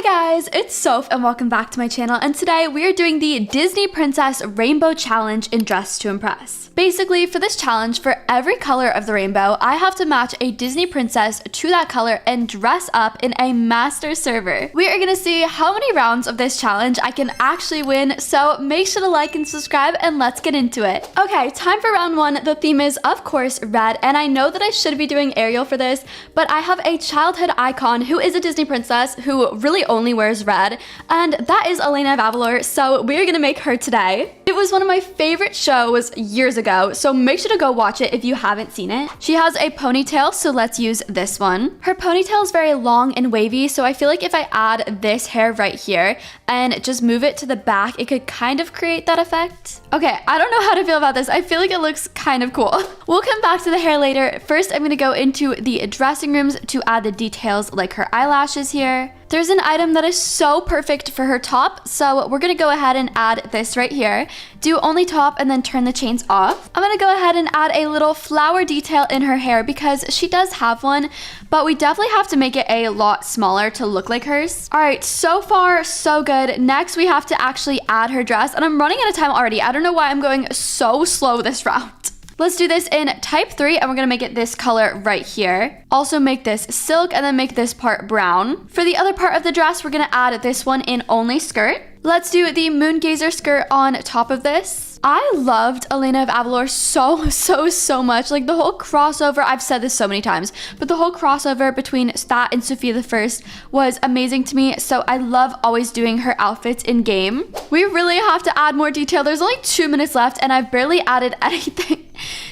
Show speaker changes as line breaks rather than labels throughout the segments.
Hi guys, it's Soph and welcome back to my channel, and today we are doing the Disney Princess Rainbow Challenge in Dress to Impress. Basically, for this challenge, for every color of the rainbow, I have to match a Disney princess to that color and dress up in a master server. We are gonna see how many rounds of this challenge I can actually win, so make sure to like and subscribe and let's get into it. Okay, time for round one. The theme is, of course, red, and I know that I should be doing Ariel for this, but I have a childhood icon who is a Disney princess who really only wears red, and that is Elena of Avalor, so we're gonna make her today. It was one of my favorite shows years ago, so make sure to go watch it if you haven't seen it. She has a ponytail, so let's use this one. Her ponytail is very long and wavy, so I feel like if I add this hair right here and just move it to the back, it could kind of create that effect. Okay, I don't know how to feel about this. I feel like it looks kind of cool. We'll come back to the hair later. First, I'm gonna go into the dressing rooms to add the details like her eyelashes here. There's an item that is so perfect for her top, so we're gonna go ahead and add this right here. Do only top and then turn the chains off. I'm gonna go ahead and add a little flower detail in her hair because she does have one, but we definitely have to make it a lot smaller to look like hers. All right, so far, so good. Next, we have to actually add her dress, and I'm running out of time already. I don't know why I'm going so slow this round. Let's do this in type 3, and we're gonna make it this color right here. Also make this silk and then make this part brown. For the other part of the dress, we're gonna add this one in only skirt. Let's do the Moongazer skirt on top of this. I loved Elena of Avalor so much. Like the whole crossover, I've said this so many times, but the whole crossover between that and Sophia the First was amazing to me. So I love always doing her outfits in game. We really have to add more detail. There's only 2 minutes left and I've barely added anything.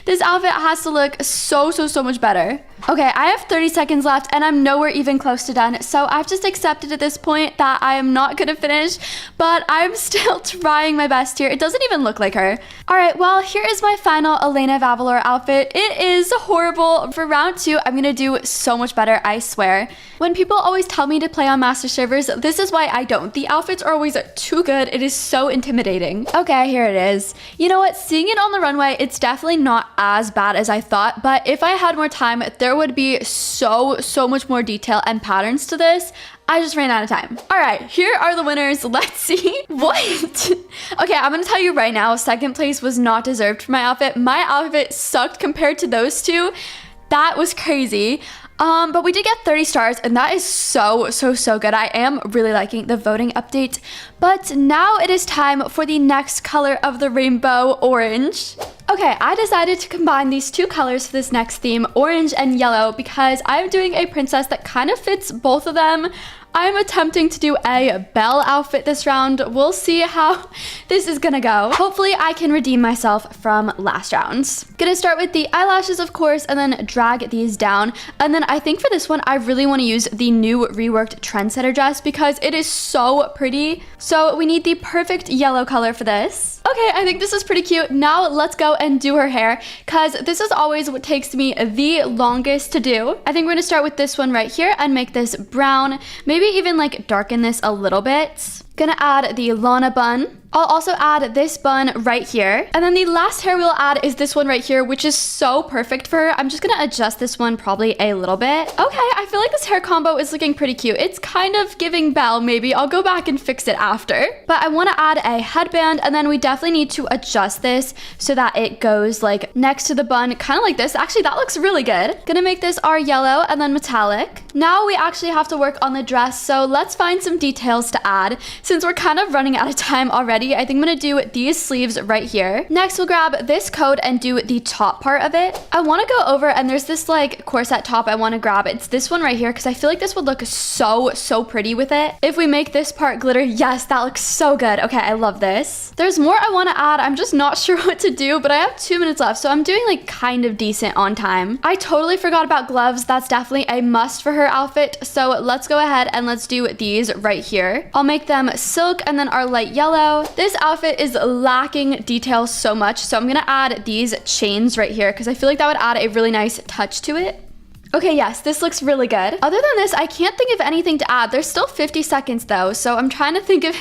This outfit has to look so much better. Okay, I have 30 seconds left and I'm nowhere even close to done. So I've just accepted at this point that I am not gonna finish, but I'm still trying my best here. It doesn't even look like her. All right, well, here is my final Elena of Avalor outfit. It is horrible. For round 2, I'm gonna do so much better, I swear. When people always tell me to play on master servers, this is why I don't. The outfits are always too good. It is so intimidating. Okay, here it is. You know what? Seeing it on the runway, it's definitely not as bad as I thought, but if I had more time, there would be so much more detail and patterns to this. I just ran out of time. All right, here are the winners. Let's see. What? Okay, I'm gonna tell you right now, second place was not deserved for my outfit. My outfit sucked compared to those two. That was crazy. But we did get 30 stars, and that is so good. I am really liking the voting update. But now it is time for the next color of the rainbow, orange. Okay, I decided to combine these two colors for this next theme, orange and yellow, because I'm doing a princess that kind of fits both of them. I'm attempting to do a Belle outfit this round. We'll see how this is gonna go. Hopefully I can redeem myself from last round. Gonna start with the eyelashes, of course, and then drag these down. And then I think for this one, I really wanna use the new reworked trendsetter dress because it is so pretty. So we need the perfect yellow color for this. Okay, I think this is pretty cute. Now let's go and do her hair, because this is always what takes me the longest to do. I think we're gonna start with this one right here and make this brown. Maybe even like darken this a little bit. Gonna add the Lana bun. I'll also add this bun right here. And then the last hair we'll add is this one right here, which is so perfect for her. I'm just gonna adjust this one probably a little bit. Okay, I feel like this hair combo is looking pretty cute. It's kind of giving Belle, maybe. I'll go back and fix it after. But I wanna add a headband, and then we definitely need to adjust this so that it goes like next to the bun, kind of like this. Actually, that looks really good. Gonna make this our yellow and then metallic. Now we actually have to work on the dress, so let's find some details to add. Since we're kind of running out of time already, I think I'm gonna do these sleeves right here. Next, we'll grab this coat and do the top part of it. I wanna go over, and there's this like corset top I wanna grab. It's this one right here, because I feel like this would look so pretty with it. If we make this part glitter, yes, that looks so good. Okay, I love this. There's more I wanna add. I'm just not sure what to do, but I have 2 minutes left, so I'm doing like kind of decent on time. I totally forgot about gloves. That's definitely a must for her outfit, so let's go ahead and let's do these right here. I'll make them silk and then our light yellow. This outfit is lacking details so much, so I'm gonna add these chains right here because I feel like that would add a really nice touch to it. Okay, yes, this looks really good. Other than this, I can't think of anything to add. There's still 50 seconds though, so I'm trying to think of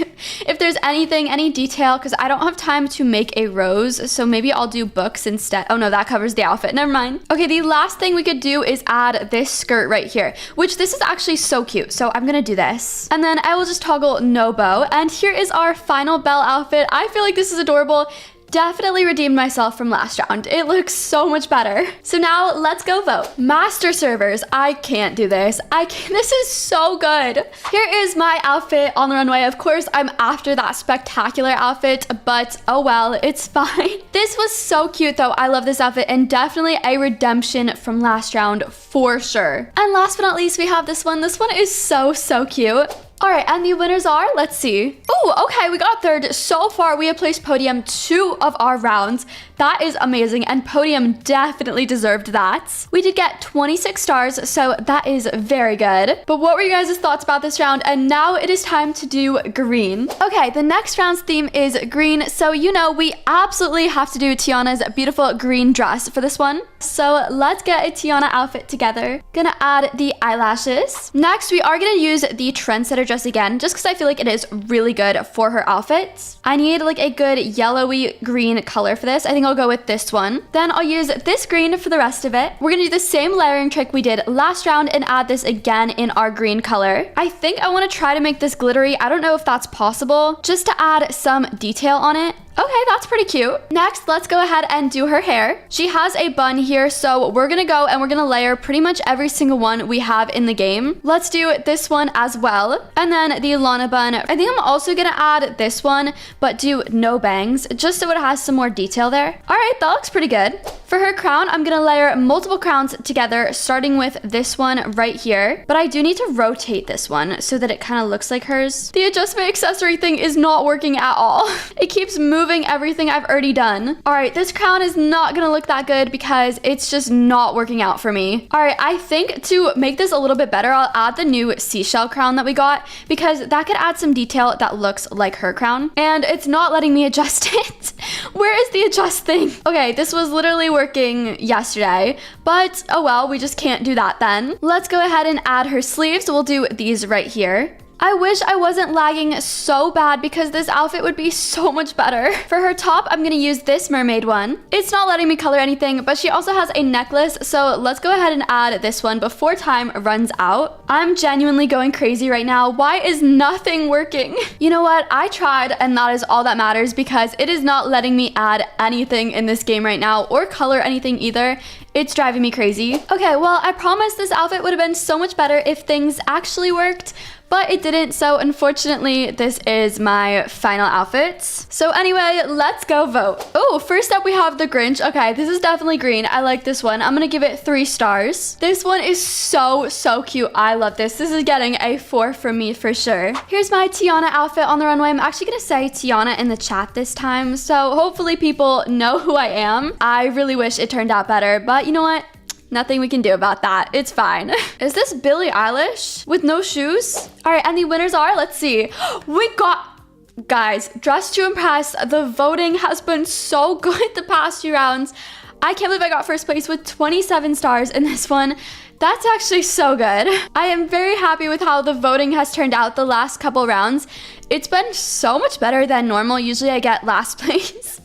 if there's anything, any detail, because I don't have time to make a rose, so maybe I'll do books instead. Oh no, that covers the outfit. Never mind. Okay, the last thing we could do is add this skirt right here, which this is actually so cute, so I'm gonna do this. And then I will just toggle no bow, and here is our final belle outfit. I feel like this is adorable. Definitely redeemed myself from last round. It looks so much better. So now let's go vote. Master servers, I can't do this. This is so good. Here is my outfit on the runway. Of course, I'm after that spectacular outfit, but oh well, it's fine. This was so cute though. I love this outfit and definitely a redemption from last round for sure. And last but not least, we have this one. This one is so cute. All right, and the winners are, let's see. Oh, okay, we got third. So far, we have placed podium 2 of our rounds. That is amazing, and podium definitely deserved that. We did get 26 stars, so that is very good. But what were you guys' thoughts about this round? And now it is time to do green. Okay, the next round's theme is green, so you know we absolutely have to do Tiana's beautiful green dress for this one. So let's get a Tiana outfit together. Gonna add the eyelashes. Next, we are gonna use the trendsetter dress again, just because I feel like it is really good for her outfits. I need like a good yellowy green color for this. I think I'll go with this one. Then I'll use this green for the rest of it. We're gonna do the same layering trick we did last round and add this again in our green color. I think I want to try to make this glittery. I don't know if that's possible, just to add some detail on it. Okay, that's pretty cute. Next, let's go ahead and do her hair. She has a bun here, so we're gonna go and we're gonna layer pretty much every single one we have in the game. Let's do this one as well. And then the Lana bun. I think I'm also gonna add this one, but do no bangs, just so it has some more detail there. All right, that looks pretty good. For her crown, I'm gonna layer multiple crowns together, starting with this one right here. But I do need to rotate this one so that it kind of looks like hers. The adjustment accessory thing is not working at all. It keeps moving everything I've already done. All right, this crown is not gonna look that good because it's just not working out for me. All right, I think to make this a little bit better, I'll add the new seashell crown that we got because that could add some detail that looks like her crown. And it's not letting me adjust it. Where is the adjust thing? Okay, this was literally working yesterday, but oh well, we just can't do that then. Let's go ahead and add her sleeves. We'll do these right here. I wish I wasn't lagging so bad because this outfit would be so much better. For her top, I'm gonna use this mermaid one. It's not letting me color anything, but she also has a necklace, so let's go ahead and add this one before time runs out. I'm genuinely going crazy right now. Why is nothing working? You know what? I tried, and that is all that matters because it is not letting me add anything in this game right now or color anything either. It's driving me crazy. Okay, well, I promised this outfit would have been so much better if things actually worked, but it didn't, so unfortunately, this is my final outfit. So anyway, let's go vote. Oh, first up we have the Grinch. Okay, this is definitely green. I like this one. I'm gonna give it 3 stars. This one is so cute. I love this. This is getting a 4 from me for sure. Here's my Tiana outfit on the runway. I'm actually gonna say Tiana in the chat this time, so hopefully people know who I am. I really wish it turned out better, but you know what? Nothing we can do about that. It's fine. Is this Billie Eilish with no shoes? All right, and the winners are, let's see. We got, guys, Dress to Impress. The voting has been so good the past few rounds. I can't believe I got first place with 27 stars in this one. That's actually so good. I am very happy with how the voting has turned out the last couple rounds. It's been so much better than normal. Usually I get last place.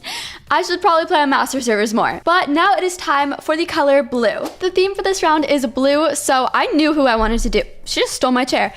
I should probably play on Master Servers more. But now it is time for the color blue. The theme for this round is blue, so I knew who I wanted to do. She just stole my chair.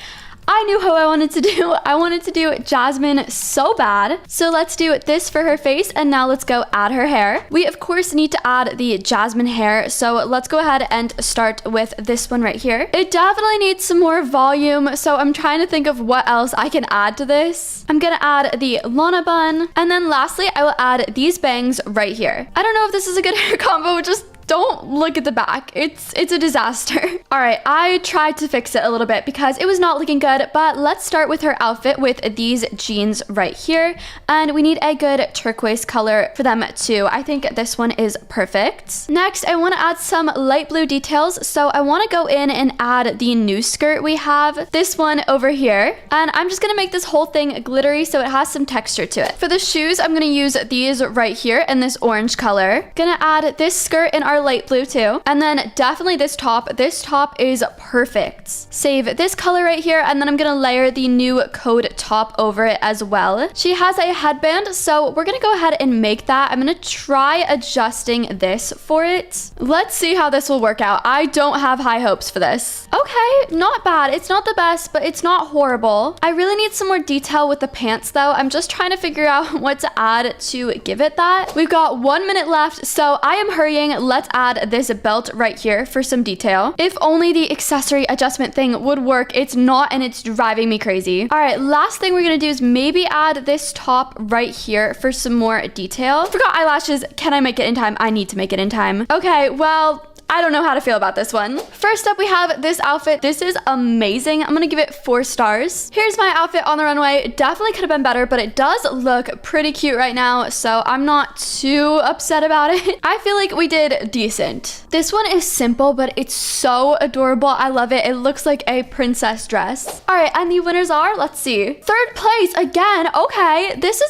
I knew who I wanted to do. I wanted to do Jasmine so bad. So let's do this for her face, and now let's go add her hair. We of course need to add the Jasmine hair, so let's go ahead and start with this one right here. It definitely needs some more volume, so I'm trying to think of what else I can add to this. I'm gonna add the Lana bun, and then lastly, I will add these bangs right here. I don't know if this is a good hair combo, just don't look at the back. It's a disaster. All right, I tried to fix it a little bit because it was not looking good, but let's start with her outfit with these jeans right here. And we need a good turquoise color for them too. I think this one is perfect. Next, I want to add some light blue details. So I want to go in and add the new skirt we have, this one over here. And I'm just gonna make this whole thing glittery so it has some texture to it. For the shoes, I'm gonna use these right here in this orange color. Gonna add this skirt in our our light blue too. And then definitely this top. This top is perfect. Save this color right here, and then I'm gonna layer the new code top over it as well. She has a headband, so we're gonna go ahead and make that. I'm gonna try adjusting this for it. Let's see how this will work out. I don't have high hopes for this. Okay, not bad. It's not the best, but it's not horrible. I really need some more detail with the pants though. I'm just trying to figure out what to add to give it that. We've got 1 minute left, so I am hurrying. Let's add this belt right here for some detail. If only the accessory adjustment thing would work. It's not, and it's driving me crazy. All right, last thing we're gonna do is maybe add this top right here for some more detail. Forgot eyelashes. Can I make it in time? I need to make it in time. Okay, well, I don't know how to feel about this one. First up, we have this outfit. This is amazing. I'm gonna give it 4 stars. Here's my outfit on the runway. It definitely could have been better, but it does look pretty cute right now, so I'm not too upset about it. I feel like we did decent. This one is simple, but it's so adorable. I love it. It looks like a princess dress. All right, and the winners are, let's see, 3rd place again. Okay, this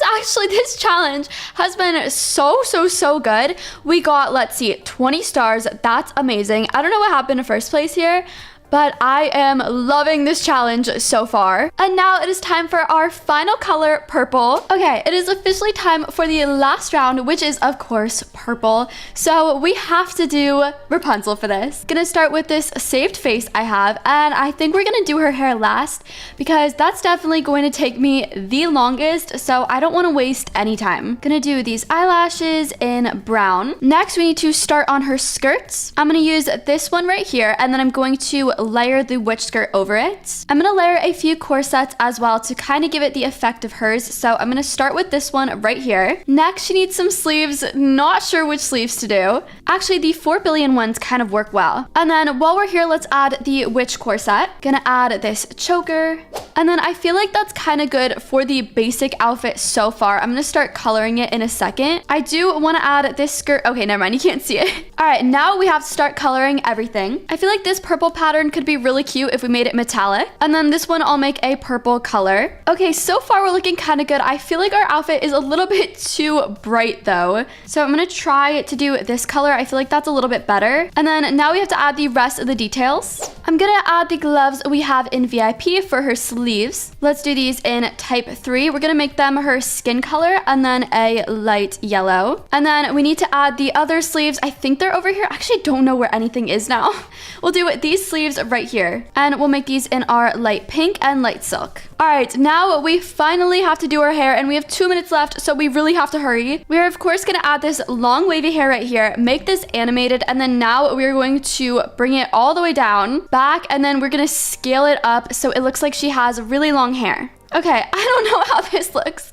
challenge has been so good. We got, let's see, 20 stars. That's amazing. I don't know what happened in first place here, but I am loving this challenge so far. And now it is time for our final color, purple. Okay, it is officially time for the last round, which is of course purple. So we have to do Rapunzel for this. Gonna start with this saved face I have, and I think we're gonna do her hair last because that's definitely going to take me the longest, so I don't want to waste any time. Gonna do these eyelashes in brown. Next, we need to start on her skirts. I'm gonna use this one right here, and then I'm going to layer the witch skirt over it. I'm gonna layer a few corsets as well to kind of give it the effect of hers. So I'm gonna start with this one right here. Next, she needs some sleeves. Not sure which sleeves to do. Actually, the 4 billion ones kind of work well. And then while we're here, let's add the witch corset. Gonna add this choker. And then I feel like that's kind of good for the basic outfit so far. I'm gonna start coloring it in a second. I do want to add this skirt. Okay, never mind, you can't see it. All right, now we have to start coloring everything. I feel like this purple pattern could be really cute if we made it metallic. And then this one I'll make a purple color. Okay, so far we're looking kind of good. I feel like our outfit is a little bit too bright though. So I'm gonna try to do this color. I feel like that's a little bit better. And then now we have to add the rest of the details. I'm gonna add the gloves we have in VIP for her sleeves. Let's do these in type 3. We're gonna make them her skin color and then a light yellow. And then we need to add the other sleeves. I think they're over here. I actually don't know where anything is now. We'll do these sleeves right here, and we'll make these in our light pink and light silk. All right, now we finally have to do our hair, and we have 2 minutes left, so we really have to hurry. We are of course gonna add this long wavy hair right here, make this animated, and then now we're going to bring it all the way down, back, and then we're gonna scale it up so it looks like she has really long hair. Okay, I don't know how this looks.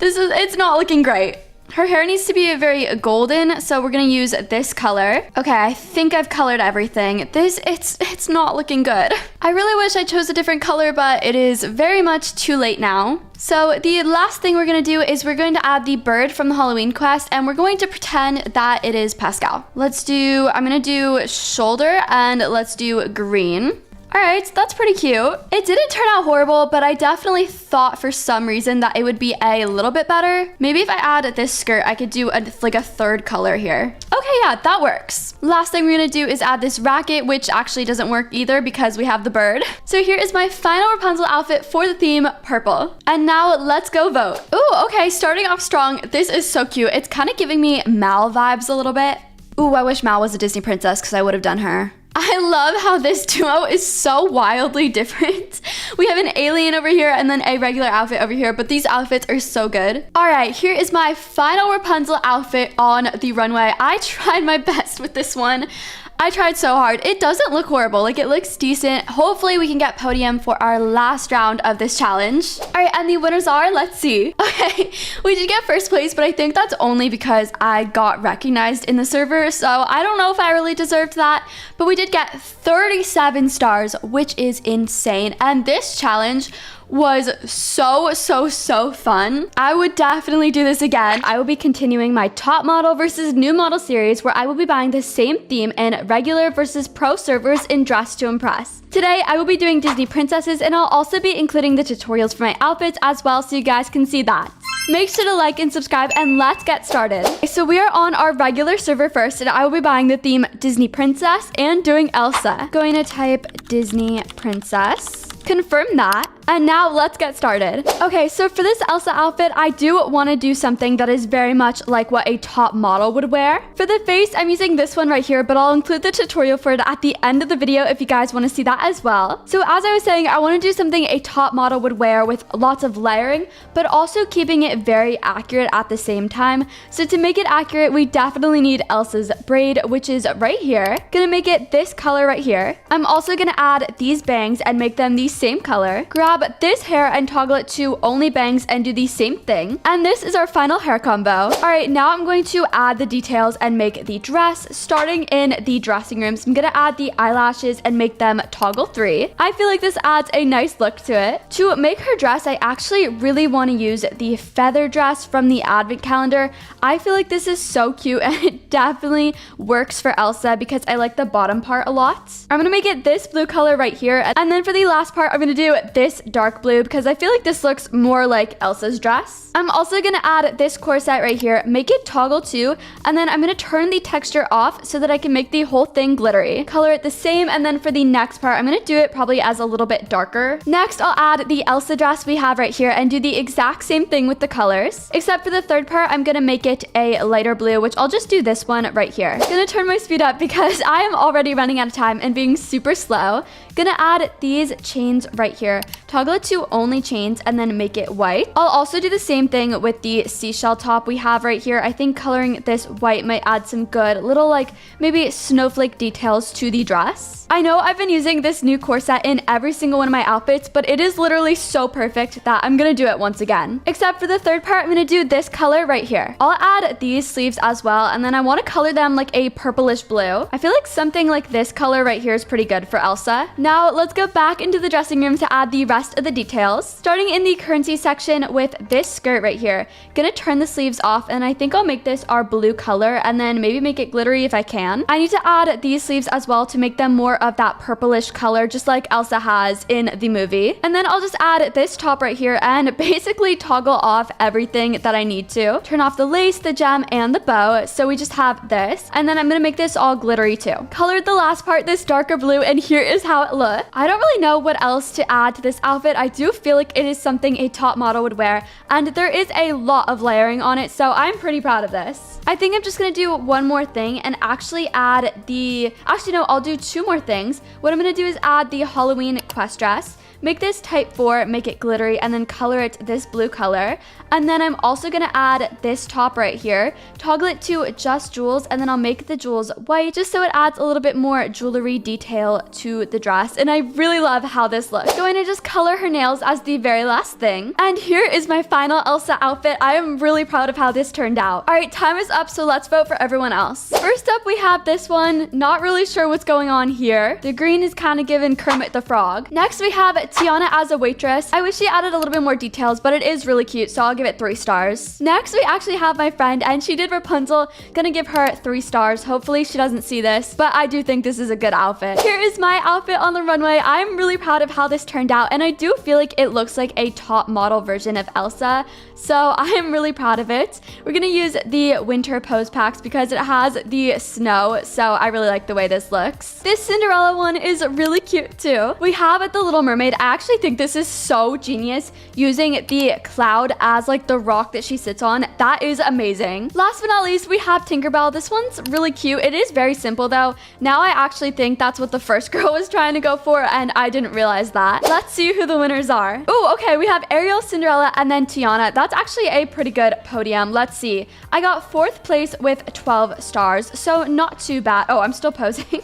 It's not looking great. Her hair needs to be very golden, so we're gonna use this color. Okay, I think I've colored everything. It's not looking good. I really wish I chose a different color, but it is very much too late now. So the last thing we're gonna do is we're going to add the bird from the Halloween quest, and we're going to pretend that it is Pascal. I'm gonna do shoulder, and let's do green. All right, that's pretty cute. It didn't turn out horrible, but I definitely thought for some reason that it would be a little bit better. Maybe if I add this skirt, I could do like a third color here. Okay, yeah, that works. Last thing we're gonna do is add this racket, which actually doesn't work either because we have the bird. So here is my final Rapunzel outfit for the theme, purple. And now let's go vote. Ooh, okay, starting off strong. This is so cute. It's kind of giving me Mal vibes a little bit. Ooh, I wish Mal was a Disney princess because I would have done her. I love how this duo is so wildly different. We have an alien over here and then a regular outfit over here, but these outfits are so good. All right, here is my final Rapunzel outfit on the runway. I tried my best with this one. I tried so hard. It doesn't look horrible. Like, it looks decent. Hopefully we can get podium for our last round of this challenge. All right, and the winners are, let's see. Okay, we did get first place, but I think that's only because I got recognized in the server. So I don't know if I really deserved that, but we did get 37 stars, which is insane. And this challenge was so fun. I would definitely do this again. I will be continuing my top model versus new model series where I will be buying the same theme in regular versus pro servers in Dress to Impress. Today, I will be doing Disney princesses, and I'll also be including the tutorials for my outfits as well so you guys can see that. Make sure to like and subscribe, and let's get started. So we are on our regular server first, and I will be buying the theme Disney Princess and doing Elsa. Going to type Disney Princess. Confirm that. And now let's get started. Okay, so for this Elsa outfit, I do want to do something that is very much like what a top model would wear. For the face, I'm using this one right here, but I'll include the tutorial for it at the end of the video if you guys want to see that as well. So as I was saying, I want to do something a top model would wear with lots of layering, but also keeping it very accurate at the same time. So to make it accurate, we definitely need Elsa's braid, which is right here. Gonna make it this color right here. I'm also gonna add these bangs and make them the same color. Grab this hair and toggle it to only bangs and do the same thing. And this is our final hair combo. All right, now I'm going to add the details and make the dress, starting in the dressing room. So I'm gonna add the eyelashes and make them toggle 3. I feel like this adds a nice look to it. To make her dress, I actually really want to use the feather dress from the advent calendar. I feel like this is so cute, and it definitely works for Elsa because I like the bottom part a lot. I'm gonna make it this blue color right here, and then for the last part, I'm gonna do this dark blue because I feel like this looks more like Elsa's dress. I'm also gonna add this corset right here, make it toggle 2, and then I'm gonna turn the texture off so that I can make the whole thing glittery. Color it the same, and then for the next part, I'm gonna do it probably as a little bit darker. Next, I'll add the Elsa dress we have right here and do the exact same thing with the colors. Except for the third part, I'm gonna make it a lighter blue, which I'll just do this one right here. Gonna turn my speed up because I am already running out of time and being super slow. Gonna add these chains right here. Toggle it to only chains and then make it white. I'll also do the same thing with the seashell top we have right here. I think coloring this white might add some good little like maybe snowflake details to the dress. I know I've been using this new corset in every single one of my outfits, but it is literally so perfect that I'm gonna do it once again. Except for the third part, I'm gonna do this color right here. I'll add these sleeves as well, and then I want to color them like a purplish blue. I feel like something like this color right here is pretty good for Elsa. Now let's go back into the dressing room to add the rest of the details. Starting in the currency section with this skirt right here. Gonna turn the sleeves off, and I think I'll make this our blue color and then maybe make it glittery if I can. I need to add these sleeves as well to make them more of that purplish color just like Elsa has in the movie. And then I'll just add this top right here and basically toggle off everything that I need to. Turn off the lace, the gem, and the bow, so we just have this. And then I'm gonna make this all glittery too. Colored the last part this darker blue, and here is how it looks. I don't really know what else to add to this outfit. I do feel like it is something a top model would wear, and there is a lot of layering on it, so I'm pretty proud of this. I think I'm just gonna do one more thing and actually add I'll do 2 more things. What I'm gonna do is add the Halloween quest dress. Make this type 4, make it glittery, and then color it this blue color. And then I'm also gonna add this top right here, toggle it to just jewels, and then I'll make the jewels white just so it adds a little bit more jewelry detail to the dress. And I really love how this looks. Going to just color her nails as the very last thing. And here is my final Elsa outfit. I am really proud of how this turned out. All right, time is up, so let's vote for everyone else. First up, we have this one. Not really sure what's going on here. The green is kind of giving Kermit the Frog. Next, we have Tiana as a waitress. I wish she added a little bit more details, but it is really cute, so I'll give it 3 stars. Next, we actually have my friend, and she did Rapunzel. Gonna give her 3 stars. Hopefully she doesn't see this, but I do think this is a good outfit. Here is my outfit on the runway. I'm really proud of how this turned out, and I do feel like it looks like a top model version of Elsa, so I am really proud of it. We're gonna use the winter pose packs because it has the snow, so I really like the way this looks. This Cinderella one is really cute too. We have the Little Mermaid. I actually think this is so genius, using the cloud as like the rock that she sits on. That is amazing. Last but not least, we have Tinkerbell. This one's really cute. It is very simple though. Now I actually think that's what the first girl was trying to go for, and I didn't realize that. Let's see who the winners are. Oh, okay, we have Ariel, Cinderella, and then Tiana. That's actually a pretty good podium. Let's see. I got 4th place with 12 stars, so not too bad. Oh, I'm still posing.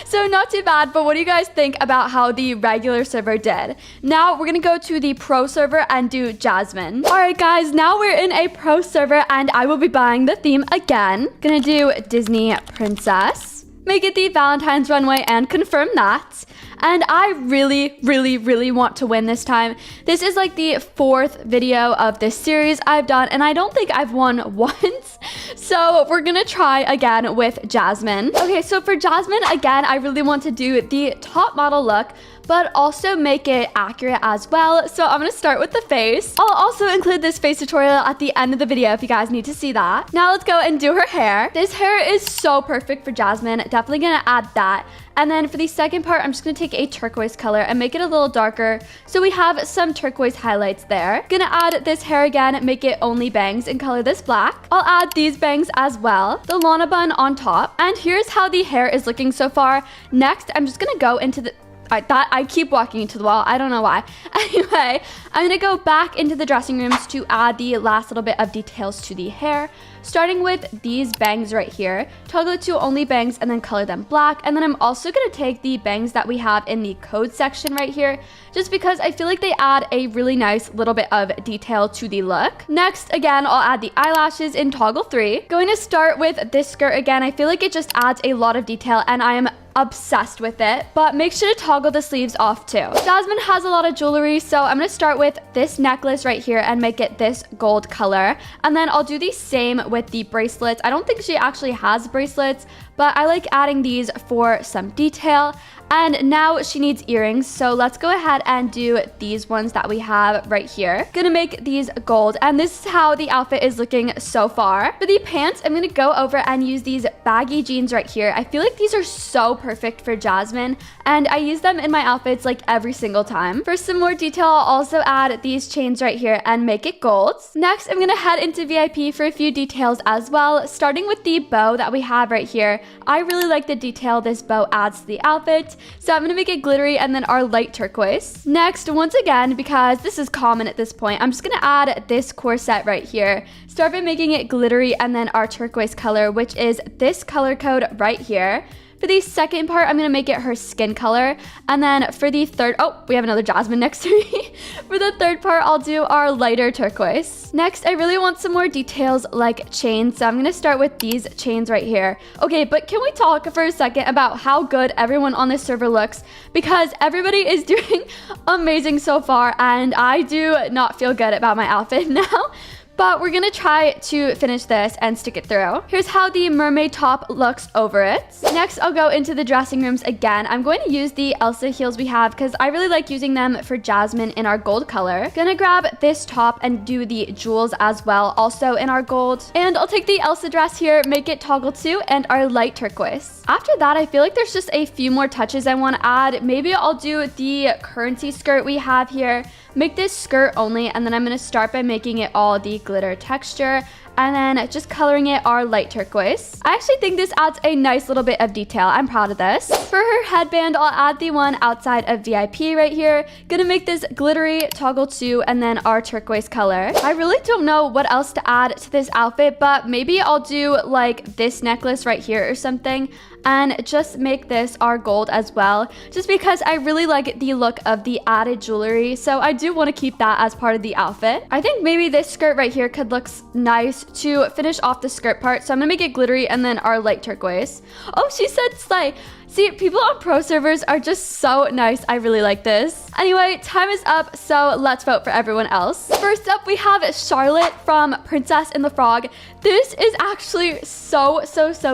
So not too bad, but what do you guys think about how the regular server did? Now we're gonna go to the pro server and do Jasmine. All right guys, now we're in a pro server and I will be buying the theme again. Gonna do Disney Princess. Make it the Valentine's runway and confirm that. And I really want to win this time. This is like the 4th video of this series I've done, and I don't think I've won once. So we're gonna try again with Jasmine. Okay, so for Jasmine, again, I really want to do the top model look, but also make it accurate as well. So I'm gonna start with the face. I'll also include this face tutorial at the end of the video if you guys need to see that. Now let's go and do her hair. This hair is so perfect for Jasmine. Definitely gonna add that. And then for the second part, I'm just gonna take a turquoise color and make it a little darker so we have some turquoise highlights there. Gonna add this hair again, make it only bangs and color this black. I'll add these bangs as well, the Lana bun on top. And here's how the hair is looking so far. Next, I'm just gonna go into the I keep walking into the wall. I don't know why. Anyway, I'm gonna go back into the dressing rooms to add the last little bit of details to the hair, starting with these bangs right here. Toggle it to only bangs and then color them black. And then I'm also gonna take the bangs that we have in the code section right here, just because I feel like they add a really nice little bit of detail to the look. Next, again, I'll add the eyelashes in toggle 3. Going to start with this skirt again. I feel like it just adds a lot of detail and I am obsessed with it, but make sure to toggle the sleeves off too. Jasmine has a lot of jewelry, so I'm gonna start with this necklace right here and make it this gold color, and then I'll do the same with the bracelets. I don't think she actually has bracelets, but I like adding these for some detail. And now she needs earrings, so let's go ahead and do these ones that we have right here. Gonna make these gold, and this is how the outfit is looking so far. For the pants, I'm gonna go over and use these baggy jeans right here. I feel like these are so perfect for Jasmine, and I use them in my outfits like every single time. For some more detail, I'll also add these chains right here and make it gold. Next, I'm gonna head into VIP for a few details as well, starting with the bow that we have right here. I really like the detail this bow adds to the outfit. So I'm gonna make it glittery and then our light turquoise. Next, once again, because this is common at this point, I'm just gonna add this corset right here. Start by making it glittery and then our turquoise color, which is this color code right here. For the second part, I'm gonna make it her skin color. And then for the third, oh, we have another Jasmine next to me. For the third part, I'll do our lighter turquoise. Next, I really want some more details like chains. So I'm gonna start with these chains right here. Okay, but can we talk for a second about how good everyone on this server looks? Because everybody is doing amazing so far, and I do not feel good about my outfit now. But we're gonna try to finish this and stick it through. Here's how the mermaid top looks over it. Next, I'll go into the dressing rooms again. I'm going to use the Elsa heels we have because I really like using them for Jasmine in our gold color. Gonna grab this top and do the jewels as well, also in our gold. And I'll take the Elsa dress here, make it toggle 2 and our light turquoise. After that, I feel like there's just a few more touches I want to add. Maybe I'll do the currency skirt we have here. Make this skirt only, and then I'm going to start by making it all the glitter texture and then just coloring it our light turquoise. I actually think this adds a nice little bit of detail. I'm proud of this. For her headband, I'll add the one outside of VIP right here. Gonna make this glittery, toggle 2, and then our turquoise color. I really don't know what else to add to this outfit, but maybe I'll do like this necklace right here or something and just make this our gold as well, just because I really like the look of the added jewelry, so I do want to keep that as part of the outfit. I think maybe this skirt right here could look nice to finish off the skirt part, so I'm gonna make it glittery and then our light turquoise. Oh, she said slay. See, people on pro servers are just so nice. I really like this. Anyway, time is up, so let's vote for everyone else. First up, we have Charlotte from Princess and the Frog. This is actually so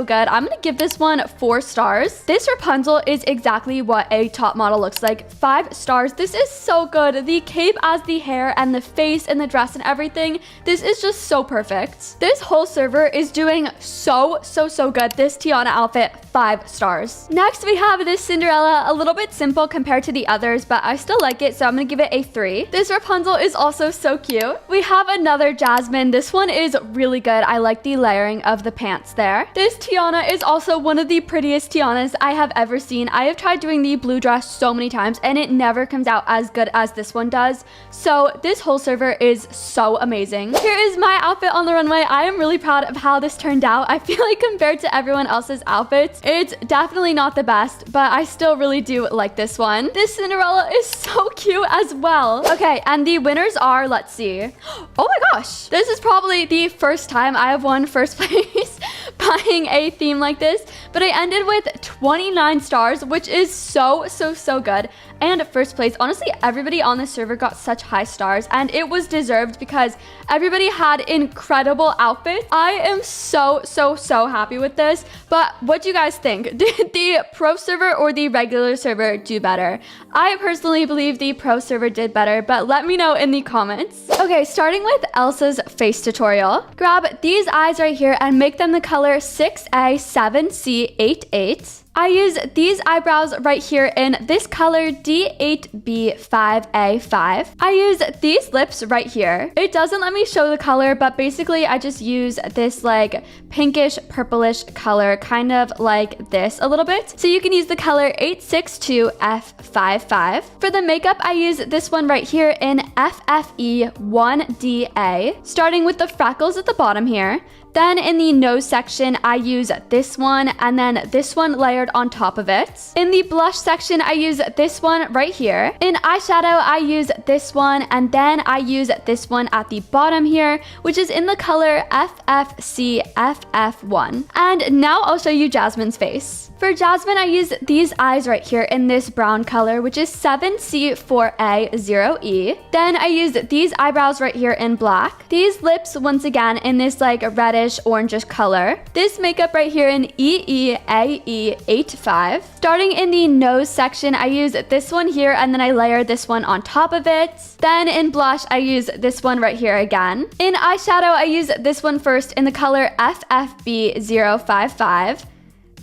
good. I'm gonna give this one 4 stars. This Rapunzel is exactly what a top model looks like. 5 stars. This is so good. The cape as the hair and the face and the dress and everything. This is just so perfect. This whole server is doing so good. This Tiana outfit, 5 stars. Next, we have this Cinderella, a little bit simple compared to the others, but I still like it, so I'm gonna give it a 3. This Rapunzel is also so cute. We have another Jasmine. This one is really good. I like the layering of the pants there. This Tiana is also one of the prettiest Tianas I have ever seen. I have tried doing the blue dress so many times, and it never comes out as good as this one does. So this whole server is so amazing. Here is my outfit on the runway. I am really proud of how this turned out. I feel like compared to everyone else's outfits, it's definitely not the best, but I still really do like this one. This Cinderella is so cute as well. Okay, and the winners are, let's see. Oh my gosh, this is probably the first time I have won first place buying a theme like this, but I ended with 29 stars, which is so good. and first place. Honestly, everybody on the server got such high stars, and it was deserved because everybody had incredible outfits. I am so happy with this. But what do you guys think? Did the pro server or the regular server do better? I personally believe the pro server did better, but let me know in the comments. Okay, starting with Elsa's face tutorial. Grab these eyes right here and make them the color 6A7C88. I use these eyebrows right here in this color D8B5A5. I use these lips right here. It doesn't let me show the color, but basically I just use this like pinkish purplish color, kind of like this a little bit. So you can use the color 862F55. For the makeup, I use this one right here in FFE1DA, starting with the freckles at the bottom here. Then in the nose section, I use this one and then this one layered on top of it. In the blush section, I use this one right here. In eyeshadow, I use this one and then I use this one at the bottom here, which is in the color FFCFF1. And now I'll show you Jasmine's face. For Jasmine, I use these eyes right here in this brown color, which is 7C4A0E. Then I use these eyebrows right here in black. These lips, once again, in this like reddish orangish color. This makeup right here in EEAE85. Starting in the nose section, I use this one here and then I layer this one on top of it. Then in blush, I use this one right here again. In eyeshadow, I use this one first in the color FFB055.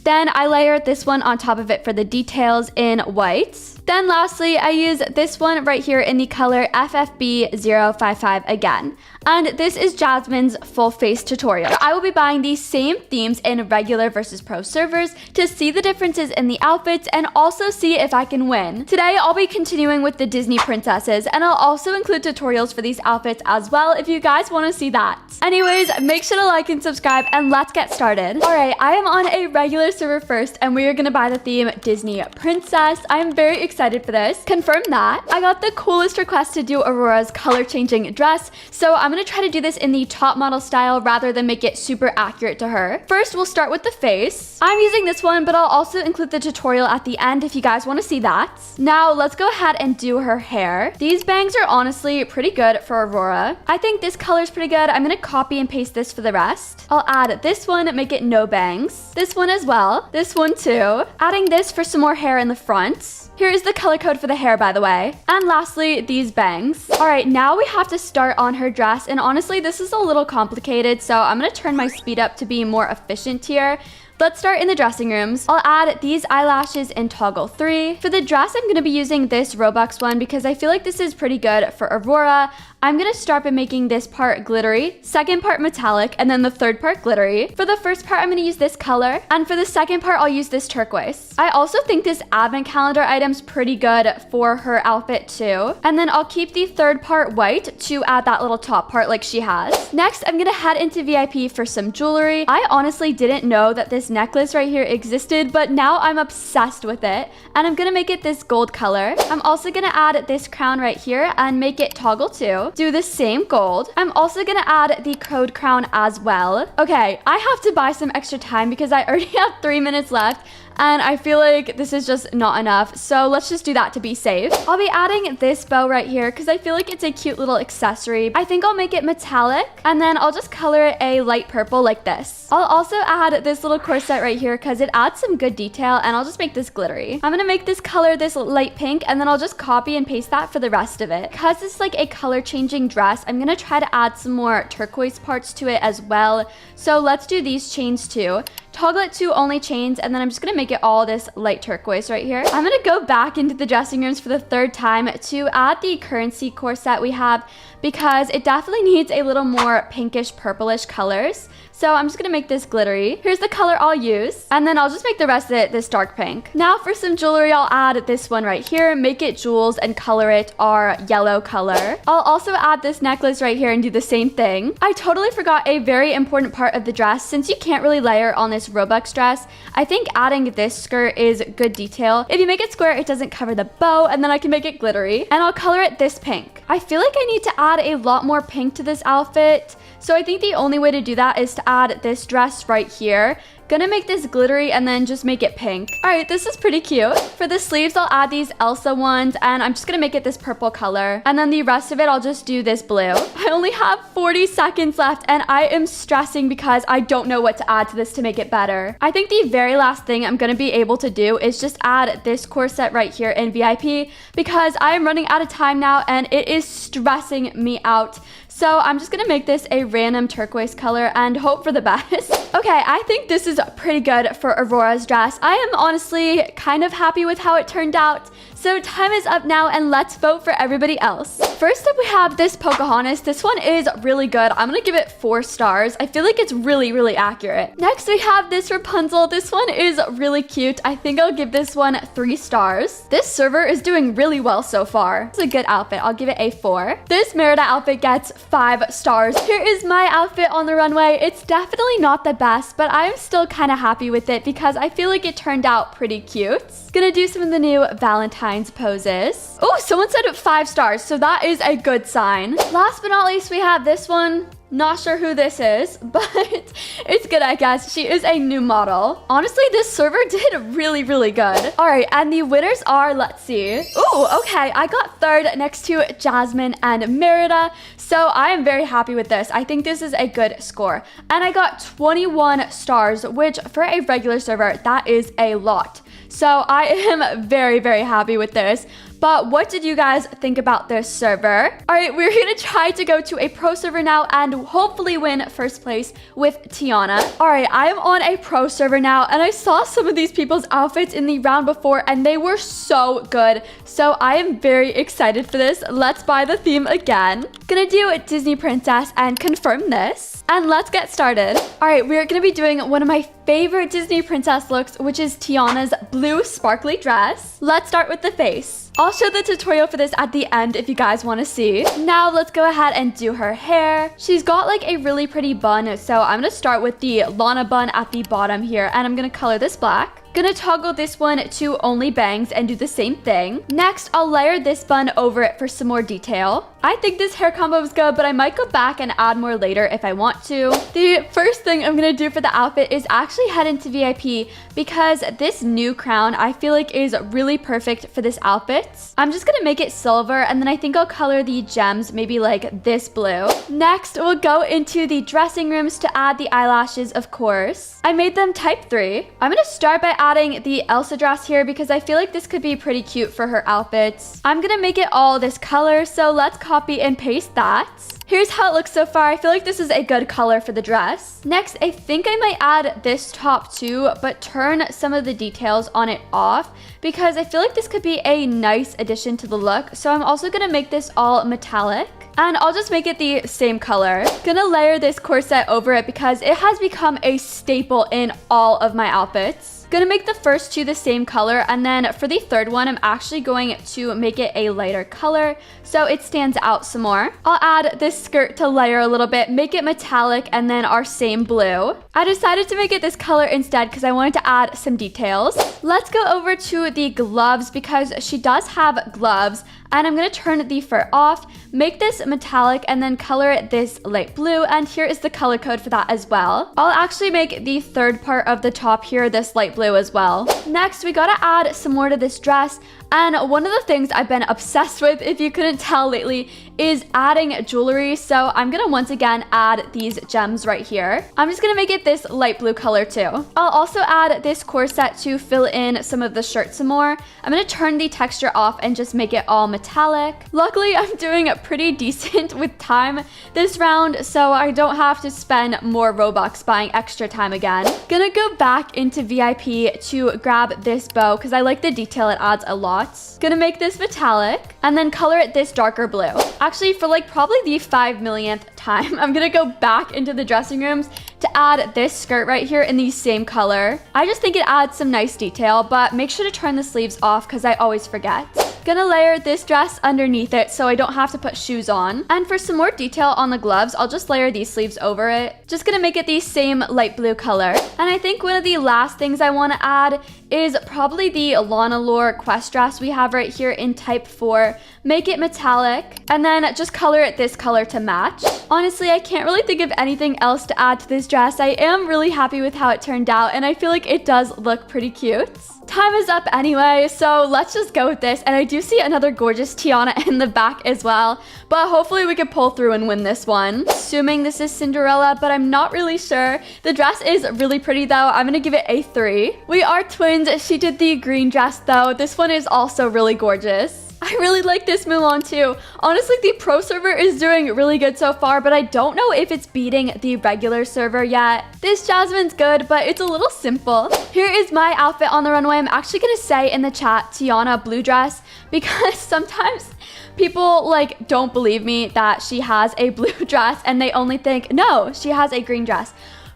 Then I layer this one on top of it for the details in white. Then lastly, I use this one right here in the color FFB055 again. And this is Jasmine's full face tutorial. I will be buying these same themes in regular versus pro servers to see the differences in the outfits and also see if I can win. Today, I'll be continuing with the Disney princesses, and I'll also include tutorials for these outfits as well if you guys want to see that. Anyways, make sure to like and subscribe, and let's get started. Alright, I am on a regular server first, and we are going to buy the theme Disney Princess. I am very excited for this. Confirm that. I got the coolest request to do Aurora's color changing dress, so I'm going to try to do this in the top model style rather than make it super accurate to her. First, we'll start with the face. I'm using this one, but I'll also include the tutorial at the end if you guys want to see that. Now, let's go ahead and do her hair. These bangs are honestly pretty good for Aurora. I think this color is pretty good. I'm going to copy and paste this for the rest. I'll add this one, make it no bangs. This one as well. This one too. Adding this for some more hair in the front. Here is the color code for the hair, by the way. And lastly, these bangs. All right, now we have to start on her dress. And honestly, this is a little complicated, so I'm gonna turn my speed up to be more efficient here. Let's start in the dressing rooms. I'll add these eyelashes in toggle 3. For the dress, I'm gonna be using this Roblox one because I feel like this is pretty good for Aurora. I'm gonna start by making this part glittery, second part metallic, and then the third part glittery. For the first part, I'm gonna use this color, and for the second part, I'll use this turquoise. I also think this advent calendar item's pretty good for her outfit too. And then I'll keep the third part white to add that little top part like she has. Next, I'm gonna head into VIP for some jewelry. I honestly didn't know that this necklace right here existed, but now I'm obsessed with it, and I'm gonna make it this gold color. I'm also gonna add this crown right here and make it toggle 2. Do the same gold. I'm also gonna add the code crown as well. Okay, I have to buy some extra time because I already have 3 minutes left, and I feel like this is just not enough, so let's just do that to be safe. I'll be adding this bow right here because I feel like it's a cute little accessory. I think I'll make it metallic, and then I'll just color it a light purple like this. I'll also add this little corset right here because it adds some good detail, and I'll just make this glittery. I'm gonna make this color this light pink, and then I'll just copy and paste that for the rest of it. Because it's like a color changing dress, I'm gonna try to add some more turquoise parts to it as well. So let's do these chains too. Toggle it to only chains, and then I'm just gonna make it all this light turquoise right here. I'm gonna go back into the dressing rooms for the third time to add the currency corset we have because it definitely needs a little more pinkish purplish colors. So I'm just gonna make this glittery. Here's the color I'll use, and then I'll just make the rest of it this dark pink. Now for some jewelry, I'll add this one right here, make it jewels and color it our yellow color. I'll also add this necklace right here and do the same thing. I totally forgot a very important part of the dress. Since you can't really layer on this Robux dress, I think adding this skirt is good detail. If you make it square, it doesn't cover the bow, and then I can make it glittery. And I'll color it this pink. I feel like I need to add a lot more pink to this outfit. So I think the only way to do that is to add this dress right here. Gonna make this glittery and then just make it pink. All right, this is pretty cute. For the sleeves, I'll add these Elsa ones, and I'm just gonna make it this purple color. And then the rest of it, I'll just do this blue. I only have 40 seconds left, and I am stressing because I don't know what to add to this to make it better. I think the very last thing I'm gonna be able to do is just add this corset right here in VIP because I am running out of time now, and it is stressing me out. So I'm just gonna make this a random turquoise color and hope for the best. Okay, I think this is pretty good for Aurora's dress. I am honestly kind of happy with how it turned out. So time is up now, and let's vote for everybody else. First up, we have this Pocahontas. This one is really good. I'm gonna give it 4 stars. I feel like it's really, really accurate. Next, we have this Rapunzel. This one is really cute. I think I'll give this one 3 stars. This server is doing really well so far. It's a good outfit. I'll give it a 4. This Merida outfit gets 5 stars. Here is my outfit on the runway. It's definitely not the best, but I'm still kind of happy with it because I feel like it turned out pretty cute. Gonna do some of the new Valentine's poses. Oh, someone said 5 stars, so that is a good sign. Last but not least, we have this one. Not sure who this is, but it's good, I guess. She is a new model. Honestly, this server did really, really good. All right, and the winners are, let's see. Oh, okay, I got 3rd next to Jasmine and Merida, so I am very happy with this. I think this is a good score. And I got 21 stars, which for a regular server, that is a lot. So I am very, very happy with this. But what did you guys think about this server? All right, we're gonna try to go to a pro server now and hopefully win first place with Tiana. All right, I am on a pro server now, and I saw some of these people's outfits in the round before, and they were so good. So I am very excited for this. Let's buy the theme again. Gonna do Disney Princess and confirm this. And let's get started. All right, we're gonna be doing one of my favorite Disney princess looks, which is Tiana's blue sparkly dress. Let's start with the face. I'll show the tutorial for this at the end if you guys want to see. Now let's go ahead and do her hair. She's got like a really pretty bun, so I'm gonna start with the Lana bun at the bottom here, and I'm gonna color this black. Gonna toggle this one to only bangs and do the same thing. Next, I'll layer this bun over it for some more detail. I think this hair combo is good, but I might go back and add more later if I want to. The first thing I'm gonna do for the outfit is actually head into VIP because this new crown I feel like is really perfect for this outfit. I'm just gonna make it silver, and then I think I'll color the gems maybe like this blue. Next, we'll go into the dressing rooms to add the eyelashes, of course. I made them type 3. I'm gonna start by adding the Elsa dress here because I feel like this could be pretty cute for her outfits. I'm gonna make it all this color, so let's copy and paste that. Here's how it looks so far. I feel like this is a good color for the dress. Next, I think I might add this top too, but turn some of the details on it off because I feel like this could be a nice addition to the look. So I'm also gonna make this all metallic. And I'll just make it the same color. Gonna layer this corset over it because it has become a staple in all of my outfits. Gonna make the first 2 the same color, and then for the 3rd one, I'm actually going to make it a lighter color so it stands out some more. I'll add this skirt to layer a little bit, make it metallic, and then our same blue. I decided to make it this color instead because I wanted to add some details. Let's go over to the gloves because she does have gloves, and I'm gonna turn the fur off, make this metallic, and then color it this light blue, and here is the color code for that as well. I'll actually make the 3rd part of the top here this light blue as well. Next, we gotta add some more to this dress, and one of the things I've been obsessed with, if you couldn't tell lately, is adding jewelry. So I'm gonna once again add these gems right here. I'm just gonna make it this light blue color too. I'll also add this corset to fill in some of the shirt some more. I'm gonna turn the texture off and just make it all metallic. Luckily, I'm doing pretty decent with time this round, so I don't have to spend more Robux buying extra time again. Gonna go back into VIP to grab this bow because I like the detail it adds a lot. Gonna make this metallic and then color it this darker blue. Actually, for like probably the 5 millionth time, I'm gonna go back into the dressing rooms to add this skirt right here in the same color. I just think it adds some nice detail, but make sure to turn the sleeves off because I always forget. Gonna layer this dress underneath it so I don't have to put shoes on. And for some more detail on the gloves, I'll just layer these sleeves over it. Just gonna make it the same light blue color. And I think one of the last things I wanna add is probably the Lana Lore quest dress we have right here in type 4. make it metallic, and then just color it this color to match. Honestly, I can't really think of anything else to add to this dress. I am really happy with how it turned out, and I feel like it does look pretty cute. Time is up anyway, so let's just go with this. And I do see another gorgeous Tiana in the back as well, but hopefully we can pull through and win this one. Assuming this is Cinderella, but I'm not really sure. The dress is really pretty though. I'm gonna give it a 3. We are twins. She did the green dress though. This one is also really gorgeous. I really like this Mulan too. Honestly, the pro server is doing really good so far, but I don't know if it's beating the regular server yet. This Jasmine's good, but it's a little simple. Here is my outfit on the runway. I'm actually gonna say in the chat, Tiana blue dress, because sometimes people like don't believe me that she has a blue dress and they only think, no, she has a green dress.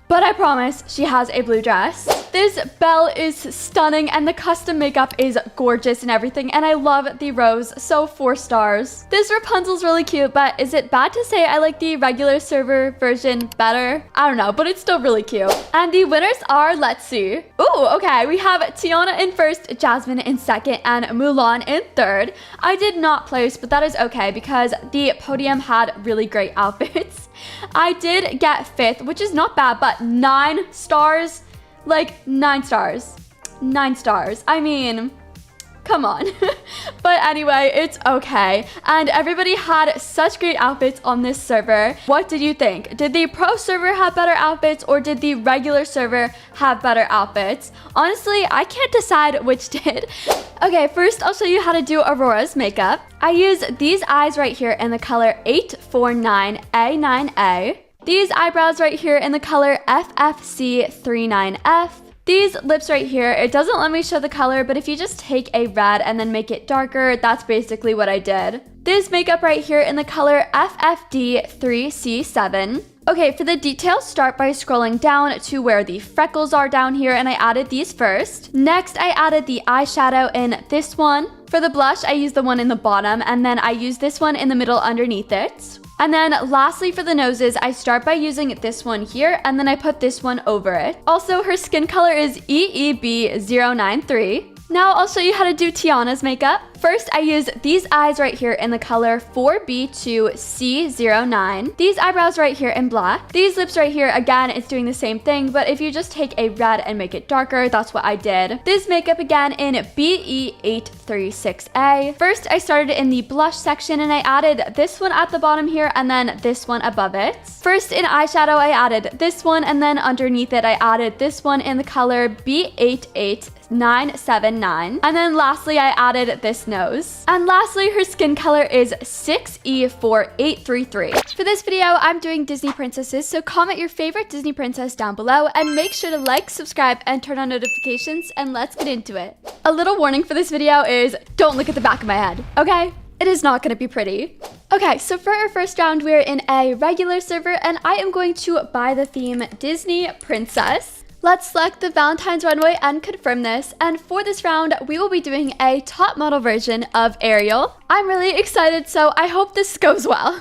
But I promise she has a blue dress. This belle is stunning and the custom makeup is gorgeous and everything, and I love the rose, so 4 stars. This Rapunzel's really cute, but is it bad to say I like the regular server version better? I don't know, but it's still really cute. And the winners are, let's see. Ooh, okay, we have Tiana in first, Jasmine in second, and Mulan in third. I did not place, but that is okay because the podium had really great outfits. I did get 5th, which is not bad, but 9 stars? Like, 9 stars. 9 stars. I mean, come on. But anyway, it's okay. And everybody had such great outfits on this server. What did you think? Did the pro server have better outfits or did the regular server have better outfits? Honestly, I can't decide which did. Okay, first I'll show you how to do Aurora's makeup. I use these eyes right here in the color 849A9A. These eyebrows right here in the color FFC39F. These lips right here, it doesn't let me show the color, but if you just take a red and then make it darker, that's basically what I did. This makeup right here in the color FFD3C7. Okay, for the details, start by scrolling down to where the freckles are down here, and I added these first. Next, I added the eyeshadow in this one. For the blush, I used the one in the bottom, and then I used this one in the middle underneath it. And then lastly for the noses, I start by using this one here, and then I put this one over it. Also, her skin color is EEB093. Now I'll show you how to do Tiana's makeup. First, I use these eyes right here in the color 4B2C09. These eyebrows right here in black. These lips right here, again, it's doing the same thing, but if you just take a red and make it darker, that's what I did. This makeup again in BE836A. First, I started in the blush section and I added this one at the bottom here and then this one above it. First, in eyeshadow, I added this one and then underneath it, I added this one in the color B88979. And then lastly, I added this nose. And lastly, her skin color is 6E4833. For this video, I'm doing Disney princesses, so comment your favorite Disney princess down below and make sure to like, subscribe, and turn on notifications, and let's get into it. A little warning for this video is don't look at the back of my head, okay? It is not going to be pretty. Okay, so for our first round, we're in a regular server, and I am going to buy the theme Disney Princess. Let's select the Valentine's runway and confirm this. And for this round, we will be doing a top model version of Ariel. I'm really excited, so I hope this goes well.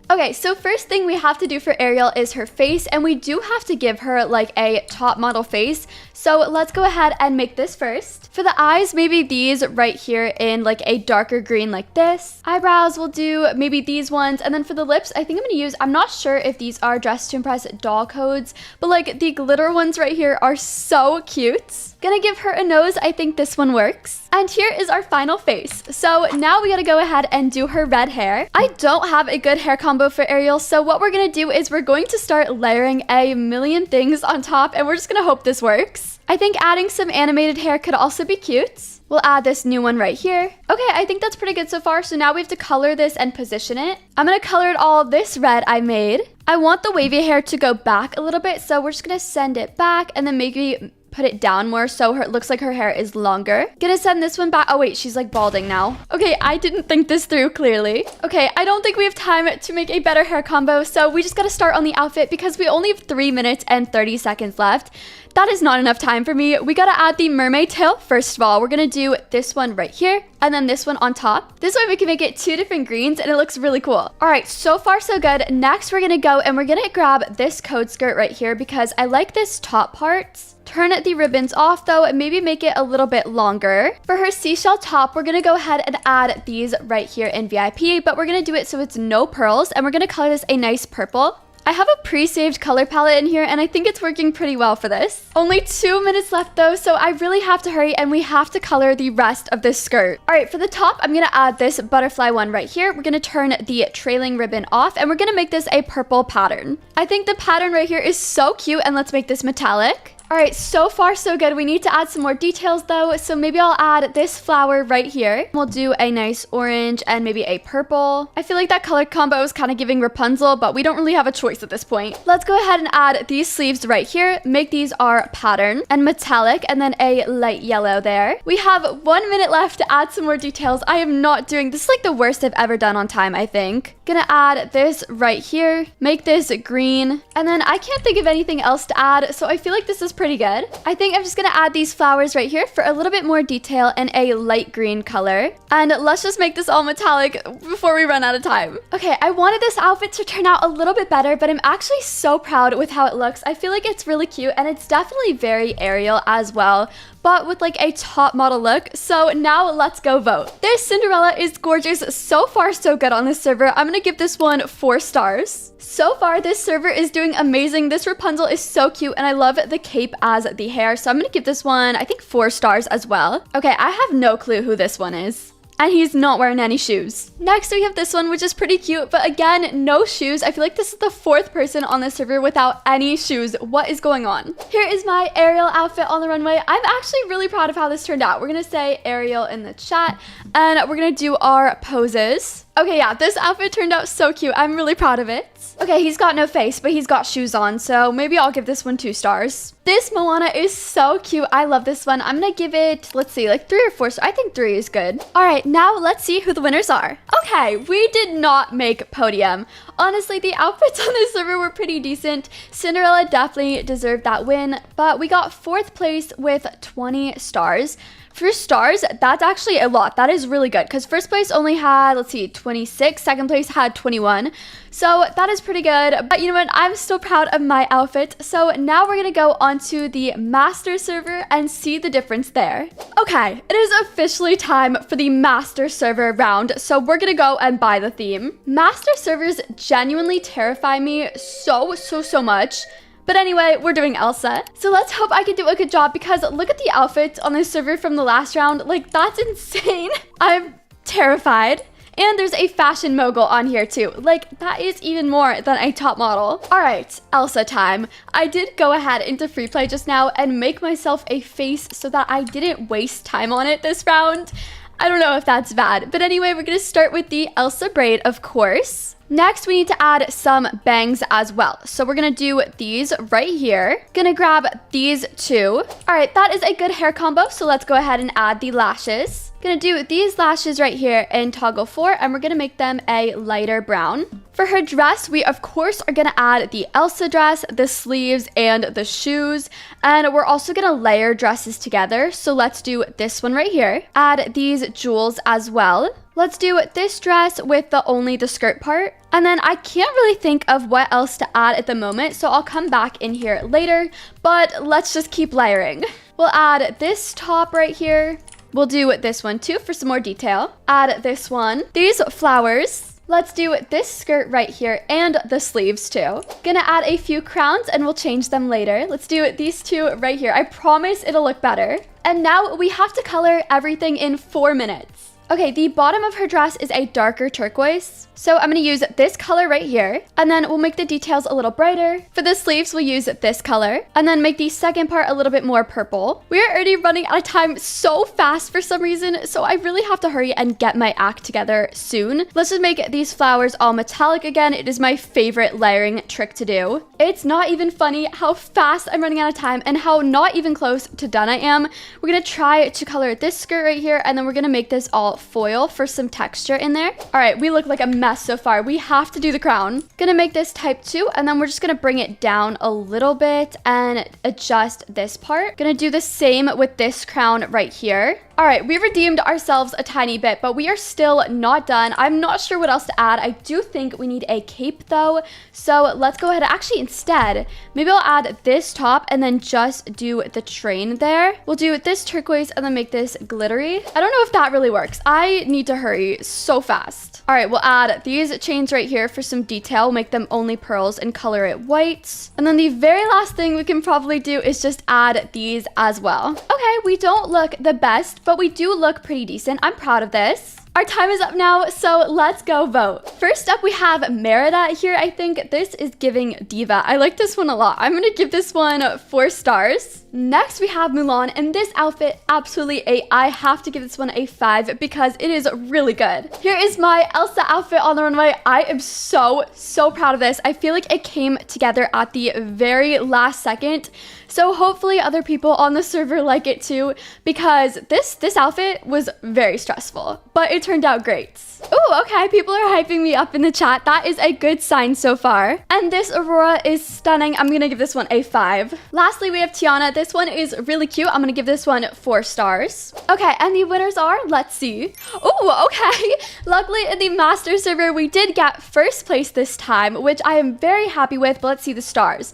Okay, so first thing we have to do for Ariel is her face, and we do have to give her like a top model face. So let's go ahead and make this first. For the eyes, maybe these right here in like a darker green like this. Eyebrows, we'll do maybe these ones. And then for the lips, I think I'm gonna use, I'm not sure if these are Dress to Impress doll codes, but like the glitter ones right here are so cute. Gonna give her a nose, I think this one works. And here is our final face. So now we gotta go ahead and do her red hair. I don't have a good hair combo for Ariel, so what we're gonna do is we're going to start layering a million things on top, and we're just gonna hope this works. I think adding some animated hair could also be cute. We'll add this new one right here. Okay, I think that's pretty good so far, so now we have to color this and position it. I'm gonna color it all this red I made. I want the wavy hair to go back a little bit, so we're just gonna send it back and then maybe put it down more so it looks like her hair is longer. Gonna send this one back. Oh wait, she's like balding now. Okay, I didn't think this through clearly. Okay, I don't think we have time to make a better hair combo, so we just gotta start on the outfit because we only have 3 minutes and 30 seconds left. That is not enough time for me. We gotta add the mermaid tail. First of all, we're gonna do this one right here and then this one on top. This way we can make it 2 different greens and it looks really cool. All right, so far so good. Next, we're gonna go and we're gonna grab this coat skirt right here because I like this top part. Turn the ribbons off though, and maybe make it a little bit longer. For her seashell top, we're gonna go ahead and add these right here in VIP, but we're gonna do it so it's no pearls, and we're gonna color this a nice purple. I have a pre-saved color palette in here, and I think it's working pretty well for this. Only 2 minutes left though, so I really have to hurry, and we have to color the rest of this skirt. All right, for the top, I'm gonna add this butterfly one right here. We're gonna turn the trailing ribbon off, and we're gonna make this a purple pattern. I think the pattern right here is so cute, and let's make this metallic. All right, so far so good. We need to add some more details though, so maybe I'll add this flower right here. We'll do a nice orange and maybe a purple. I feel like that color combo is kind of giving Rapunzel, but we don't really have a choice at this point. Let's go ahead and add these sleeves right here. Make these our pattern and metallic, and then a light yellow there. We have 1 minute left to add some more details. I am not doing this, is like the worst I've ever done on time, I think. Gonna add this right here, make this green, and then I can't think of anything else to add, so I feel like this is pretty good. I think I'm just gonna add these flowers right here for a little bit more detail and a light green color. And let's just make this all metallic before we run out of time. Okay, I wanted this outfit to turn out a little bit better, but I'm actually so proud with how it looks. I feel like it's really cute, and it's definitely very Ariel as well, but with like a top model look. So now let's go vote. This Cinderella is gorgeous. So far so good on this server. I'm gonna give this one 4 stars. So far this server is doing amazing. This Rapunzel is so cute, and I love the cape as the hair, so I'm gonna give this one, I think, 4 stars as well. Okay, I have no clue who this one is. And he's not wearing any shoes. Next, we have this one, which is pretty cute, but again, no shoes. I feel like this is the 4th person on the server without any shoes. What is going on? Here is my Ariel outfit on the runway. I'm actually really proud of how this turned out. We're gonna say Ariel in the chat, and we're gonna do our poses. Okay, yeah, this outfit turned out so cute. I'm really proud of it. Okay, he's got no face, but he's got shoes on, so maybe I'll give this one 2 stars. This Moana is so cute. I love this one. I'm gonna give it, let's see, like 3 or 4 stars. I think 3 is good. All right, now let's see who the winners are. Okay, we did not make podium. Honestly, the outfits on this server were pretty decent. Cinderella definitely deserved that win, but we got 4th place with 20 stars. For stars, that's actually a lot. That is really good, because 1st place only had, let's see, 26. 2nd place had 21. So that is pretty good. But you know what? I'm still proud of my outfit. So now we're gonna go onto the master server and see the difference there. Okay, it is officially time for the master server round. So we're gonna go and buy the theme. Master servers genuinely terrify me so much. But anyway, we're doing Elsa. So let's hope I can do a good job, because look at the outfits on this server from the last round. Like, that's insane. I'm terrified. And there's a fashion mogul on here too. Like, that is even more than a top model. All right, Elsa time. I did go ahead into free play just now and make myself a face so that I didn't waste time on it this round. I don't know if that's bad. But anyway, we're gonna start with the Elsa braid, of course. Next, we need to add some bangs as well. So we're gonna do these right here. Gonna grab these 2. All right, that is a good hair combo. So let's go ahead and add the lashes. Gonna do these lashes right here in toggle 4, and we're gonna make them a lighter brown. For her dress, we of course are gonna add the Elsa dress, the sleeves, and the shoes. And we're also gonna layer dresses together. So let's do this one right here. Add these jewels as well. Let's do this dress with only the skirt part. And then I can't really think of what else to add at the moment, so I'll come back in here later, but let's just keep layering. We'll add this top right here. We'll do this one too for some more detail. Add this one. These flowers. Let's do this skirt right here and the sleeves too. Gonna add a few crowns and we'll change them later. Let's do these 2 right here. I promise it'll look better. And now we have to color everything in 4 minutes. Okay, the bottom of her dress is a darker turquoise. So I'm gonna use this color right here, and then we'll make the details a little brighter. For the sleeves, we'll use this color, and then make the second part a little bit more purple. We are already running out of time so fast for some reason, so I really have to hurry and get my act together soon. Let's just make these flowers all metallic again. It is my favorite layering trick to do. It's not even funny how fast I'm running out of time and how not even close to done I am. We're gonna try to color this skirt right here, and then we're gonna make this all foil for some texture in there. All right, we look like a mess so far. We have to do the crown. Gonna make this type 2, and then we're just gonna bring it down a little bit and adjust this part. Gonna do the same with this crown right here. All right, we redeemed ourselves a tiny bit, but we are still not done. I'm not sure what else to add. I do think we need a cape though. So let's go ahead. Actually, instead, maybe I'll add this top and then just do the train there. We'll do this turquoise and then make this glittery. I don't know if that really works. I need to hurry so fast. All right, we'll add these chains right here for some detail. We'll make them only pearls and color it white. And then the very last thing we can probably do is just add these as well. Okay, we don't look the best, but we do look pretty decent. I'm proud of this. Our time is up now, so let's go vote. First up, we have Merida here. I think this is giving diva. I like this one a lot. I'm gonna give this one 4 stars. Next, we have Mulan, and this outfit, absolutely I have to give this one a 5 because it is really good. Here is my Elsa outfit on the runway. I am so proud of this. I feel like it came together at the very last second. So hopefully other people on the server like it too, because this outfit was very stressful, but it turned out great. Oh, okay, people are hyping me up in the chat. That is a good sign so far. And this Aurora is stunning. I'm gonna give this one a 5. Lastly, we have Tiana. This one is really cute. I'm gonna give this one 4 stars. Okay, and the winners are, let's see. Oh, okay. Luckily in the master server, we did get first place this time, which I am very happy with, but let's see the stars.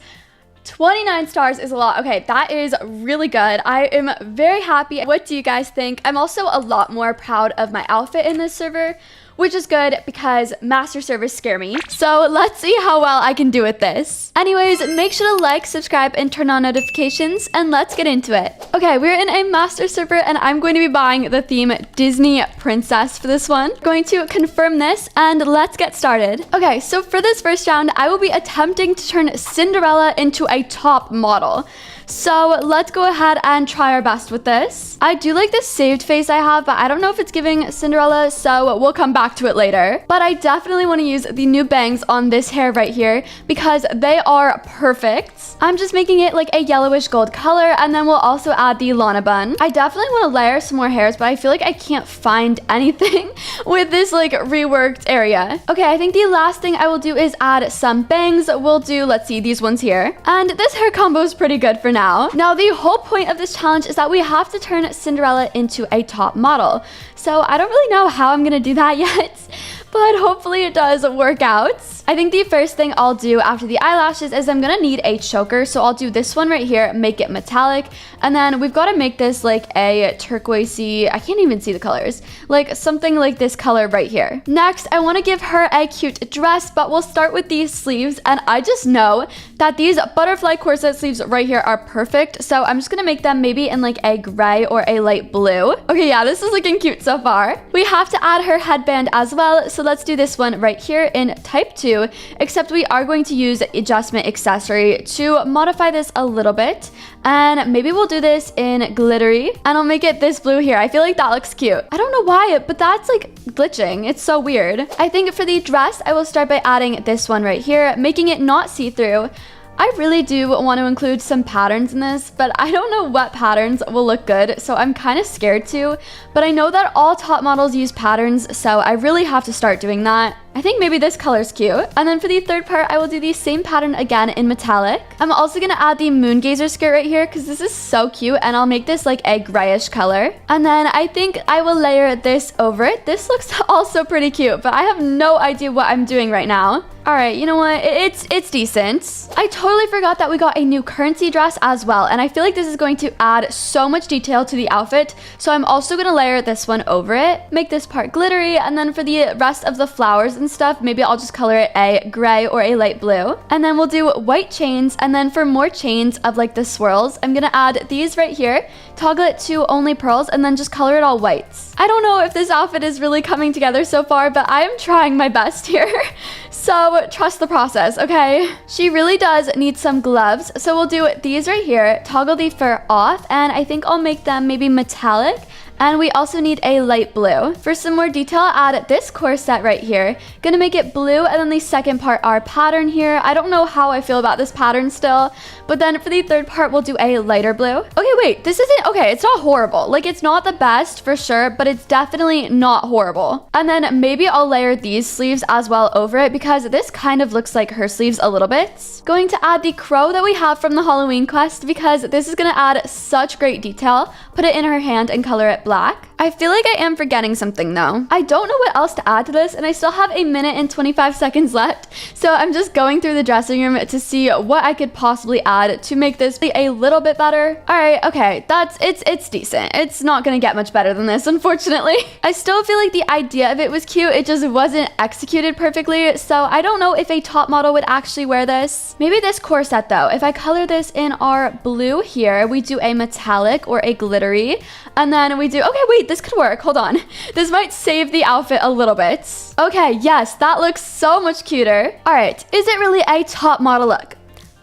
29 stars is a lot. Okay, that is really good. I am very happy. What do you guys think? I'm also a lot more proud of my outfit in this server, which is good because master servers scare me. So let's see how well I can do with this. Anyways, make sure to like, subscribe, and turn on notifications, and let's get into it. Okay, we're in a master server, and I'm going to be buying the theme Disney Princess for this one. Going to confirm this, and let's get started. Okay, so for this first round, I will be attempting to turn Cinderella into a top model. So let's go ahead and try our best with this. I do like this saved face I have, but I don't know if it's giving Cinderella, so we'll come back to it later. But I definitely want to use the new bangs on this hair right here because they are perfect. I'm just making it like a yellowish gold color, and then we'll also add the Lana bun. I definitely want to layer some more hairs, but I feel like I can't find anything with this like reworked area. Okay, I think the last thing I will do is add some bangs. We'll do, let's see, these ones here. And this hair combo is pretty good for now. Now, the whole point of this challenge is that we have to turn Cinderella into a top model. So I don't really know how I'm gonna do that yet, but hopefully it does work out. I think the first thing I'll do after the eyelashes is I'm gonna need a choker. So I'll do this one right here, make it metallic. And then we've got to make this like a turquoisey, I can't even see the colors, like something like this color right here. Next, I want to give her a cute dress, but we'll start with these sleeves. And I just know that these butterfly corset sleeves right here are perfect. So I'm just gonna make them maybe in like a gray or a light blue. Okay, yeah, this is looking cute so far. We have to add her headband as well. So let's do this one right here in type 2, except we are going to use adjustment accessory to modify this a little bit. And maybe we'll do this in glittery, and I'll make it this blue here. I feel like that looks cute. I don't know why, but that's like glitching. It's so weird. I think for the dress, I will start by adding this one right here, making it not see-through. I really do want to include some patterns in this, but I don't know what patterns will look good, so I'm kind of scared to. But I know that all top models use patterns, so I really have to start doing that. I think maybe this color's cute. And then for the third part, I will do the same pattern again in metallic. I'm also gonna add the moon gazer skirt right here because this is so cute, and I'll make this like a grayish color. And then I think I will layer this over it. This looks also pretty cute, but I have no idea what I'm doing right now. All right, you know what? It's decent. I totally forgot that we got a new currency dress as well, and I feel like this is going to add so much detail to the outfit. So I'm also gonna layer this one over it, make this part glittery, and then for the rest of the flowers and stuff, maybe I'll just color it a gray or a light blue. And then we'll do white chains, and then for more chains of like the swirls, I'm gonna add these right here, toggle it to only pearls, and then just color it all whites. I don't know if this outfit is really coming together so far, but I am trying my best here. So trust the process, okay? She really does need some gloves. So we'll do these right here, toggle the fur off, and I think I'll make them maybe metallic. And we also need a light blue. For some more detail, add this corset right here. Gonna make it blue, and then the second part, our pattern here. I don't know how I feel about this pattern still, but then for the third part, we'll do a lighter blue. Okay, wait, this isn't, okay, it's not horrible. Like, it's not the best for sure, but it's definitely not horrible. And then maybe I'll layer these sleeves as well over it because this kind of looks like her sleeves a little bit. Going to add the crow that we have from the Halloween quest because this is gonna add such great detail. Put it in her hand and color it black. I feel like I am forgetting something though. I don't know what else to add to this, and I still have 1 minute and 25 seconds left. So I'm just going through the dressing room to see what I could possibly add to make this a little bit better. All right, okay, it's decent. It's not gonna get much better than this, unfortunately. I still feel like the idea of it was cute. It just wasn't executed perfectly. So I don't know if a top model would actually wear this. Maybe this corset though. If I color this in our blue here, we do a metallic or a glittery, and then we do, okay, wait, this could work. Hold on. This might save the outfit a little bit. Okay, yes, that looks so much cuter. All right, is it really a top model look?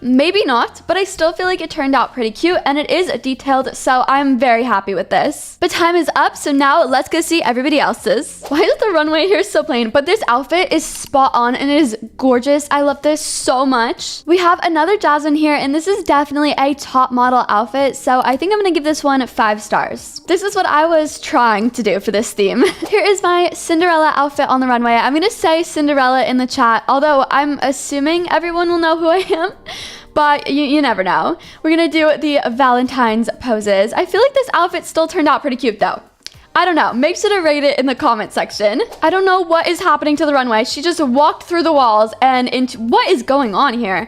Maybe not, but I still feel like it turned out pretty cute and it is detailed, so I'm very happy with this. But time is up, so now let's go see everybody else's. Why is the runway here so plain? But this outfit is spot on and it is gorgeous. I love this so much. We have another Jasmine here, and this is definitely a top model outfit, so I think I'm gonna give this one 5 stars. This is what I was trying to do for this theme. Here is my Cinderella outfit on the runway. I'm gonna say Cinderella in the chat, although I'm assuming everyone will know who I am. But you never know. We're gonna do the Valentine's poses. I feel like this outfit still turned out pretty cute though. I don't know. Make sure to rate it in the comment section. I don't know what is happening to the runway. She just walked through the walls and into, what is going on here?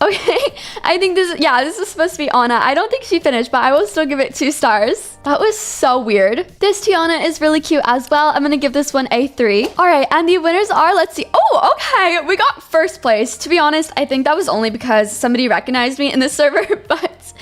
Okay, I think this is supposed to be Anna. I don't think she finished, but I will still give it 2 stars. That was so weird. This Tiana is really cute as well. I'm gonna give this one a 3. All right, and the winners are, let's see. Oh, okay, we got first place. To be honest, I think that was only because somebody recognized me in the server, but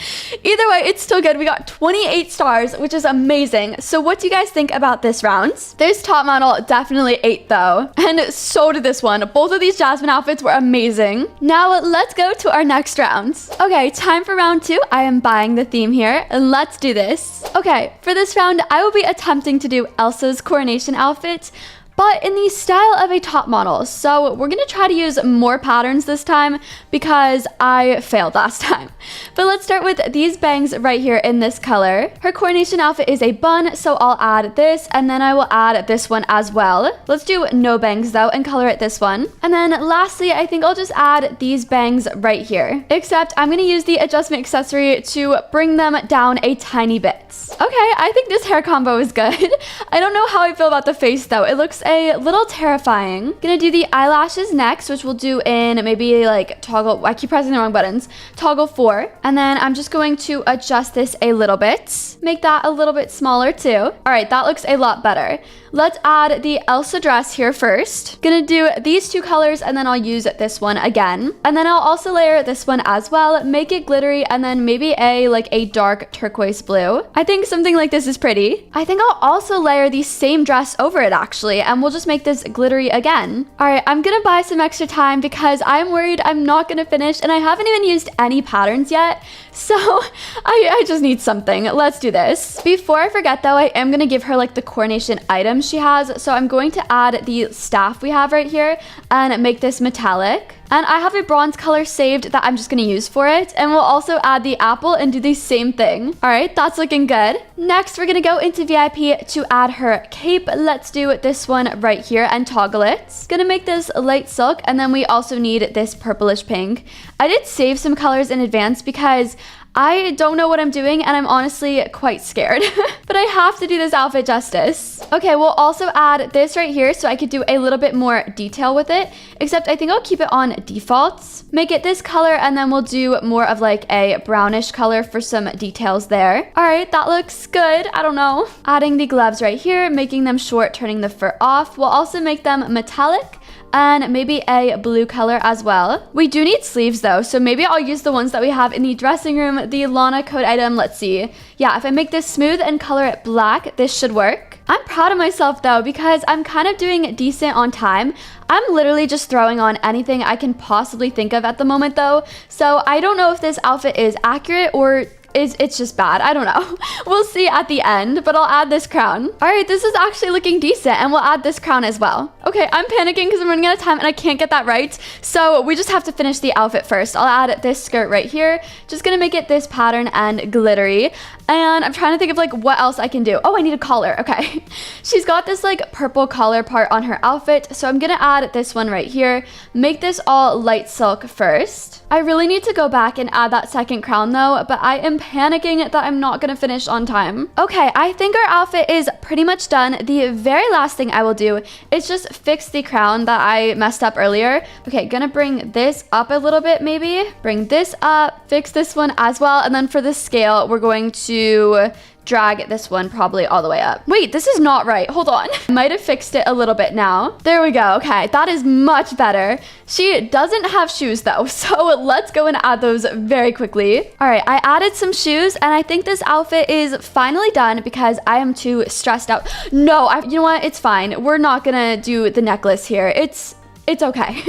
either way, it's still good. We got 28 stars, which is amazing. So what do you guys think about this round? This top model definitely ate though, and so did this one. Both of these Jasmine outfits were amazing. Now let's go to our next round. Okay, time for round 2. I am buying the theme here, and let's do this. Okay, for this round, I will be attempting to do Elsa's coronation outfit, but in the style of a top model. So we're gonna try to use more patterns this time because I failed last time. But let's start with these bangs right here in this color. Her coronation outfit is a bun, so I'll add this, and then I will add this one as well. Let's do no bangs though and color it this one. And then lastly, I think I'll just add these bangs right here. Except I'm gonna use the adjustment accessory to bring them down a tiny bit. Okay, I think this hair combo is good. I don't know how I feel about the face though. It looks a little terrifying. Gonna do the eyelashes next, which we'll do in maybe like toggle, I keep pressing the wrong buttons, toggle 4. And then I'm just going to adjust this a little bit. Make that a little bit smaller too. All right, that looks a lot better. Let's add the Elsa dress here first. Gonna do these 2 colors and then I'll use this one again. And then I'll also layer this one as well, make it glittery, and then maybe a dark turquoise blue. I think something like this is pretty. I think I'll also layer the same dress over it actually, and we'll just make this glittery again. All right, I'm gonna buy some extra time because I'm worried I'm not gonna finish and I haven't even used any patterns yet. So I just need something. Let's do this. Before I forget though, I am gonna give her like the coronation items she has. So I'm going to add the staff we have right here and make this metallic. And I have a bronze color saved that I'm just gonna use for it. And we'll also add the apple and do the same thing. All right, that's looking good. Next, we're gonna go into VIP to add her cape. Let's do this one right here and toggle it. Gonna make this light silk, and then we also need this purplish pink. I did save some colors in advance because I don't know what I'm doing and I'm honestly quite scared, but I have to do this outfit justice. Okay, we'll also add this right here so I could do a little bit more detail with it, except I think I'll keep it on defaults. Make it this color and then we'll do more of like a brownish color for some details there. All right, that looks good. I don't know. Adding the gloves right here, making them short, turning the fur off. We'll also make them metallic and maybe a blue color as well. We do need sleeves though, so maybe I'll use the ones that we have in the dressing room, the Lana code item. Let's see. Yeah, if I make this smooth and color it black, this should work. I'm proud of myself though because I'm kind of doing decent on time. I'm literally just throwing on anything I can possibly think of at the moment though, so I don't know if this outfit is accurate or it's just bad. I don't know. We'll see at the end, but I'll add this crown. All right, this is actually looking decent, and we'll add this crown as well. Okay, I'm panicking because I'm running out of time and I can't get that right. So we just have to finish the outfit first. I'll add this skirt right here. Just gonna make it this pattern and glittery. And I'm trying to think of like what else I can do. Oh, I need a collar. Okay. She's got this like purple collar part on her outfit. So I'm gonna add this one right here. Make this all light silk first. I really need to go back and add that second crown though, but I am panicking that I'm not gonna finish on time. Okay, I think our outfit is pretty much done. The very last thing I will do is just fix the crown that I messed up earlier. Okay, gonna bring this up a little bit maybe. Bring this up, fix this one as well, and then for the scale, we're going to drag this one probably all the way up. Wait, this is not right. Hold on. Might have fixed it a little bit now. There we go. Okay, that is much better. She doesn't have shoes though, so let's go and add those very quickly. All right, I added some shoes and I think this outfit is finally done because I am too stressed out. No, you know what? It's fine. We're not gonna do the necklace here. It's okay.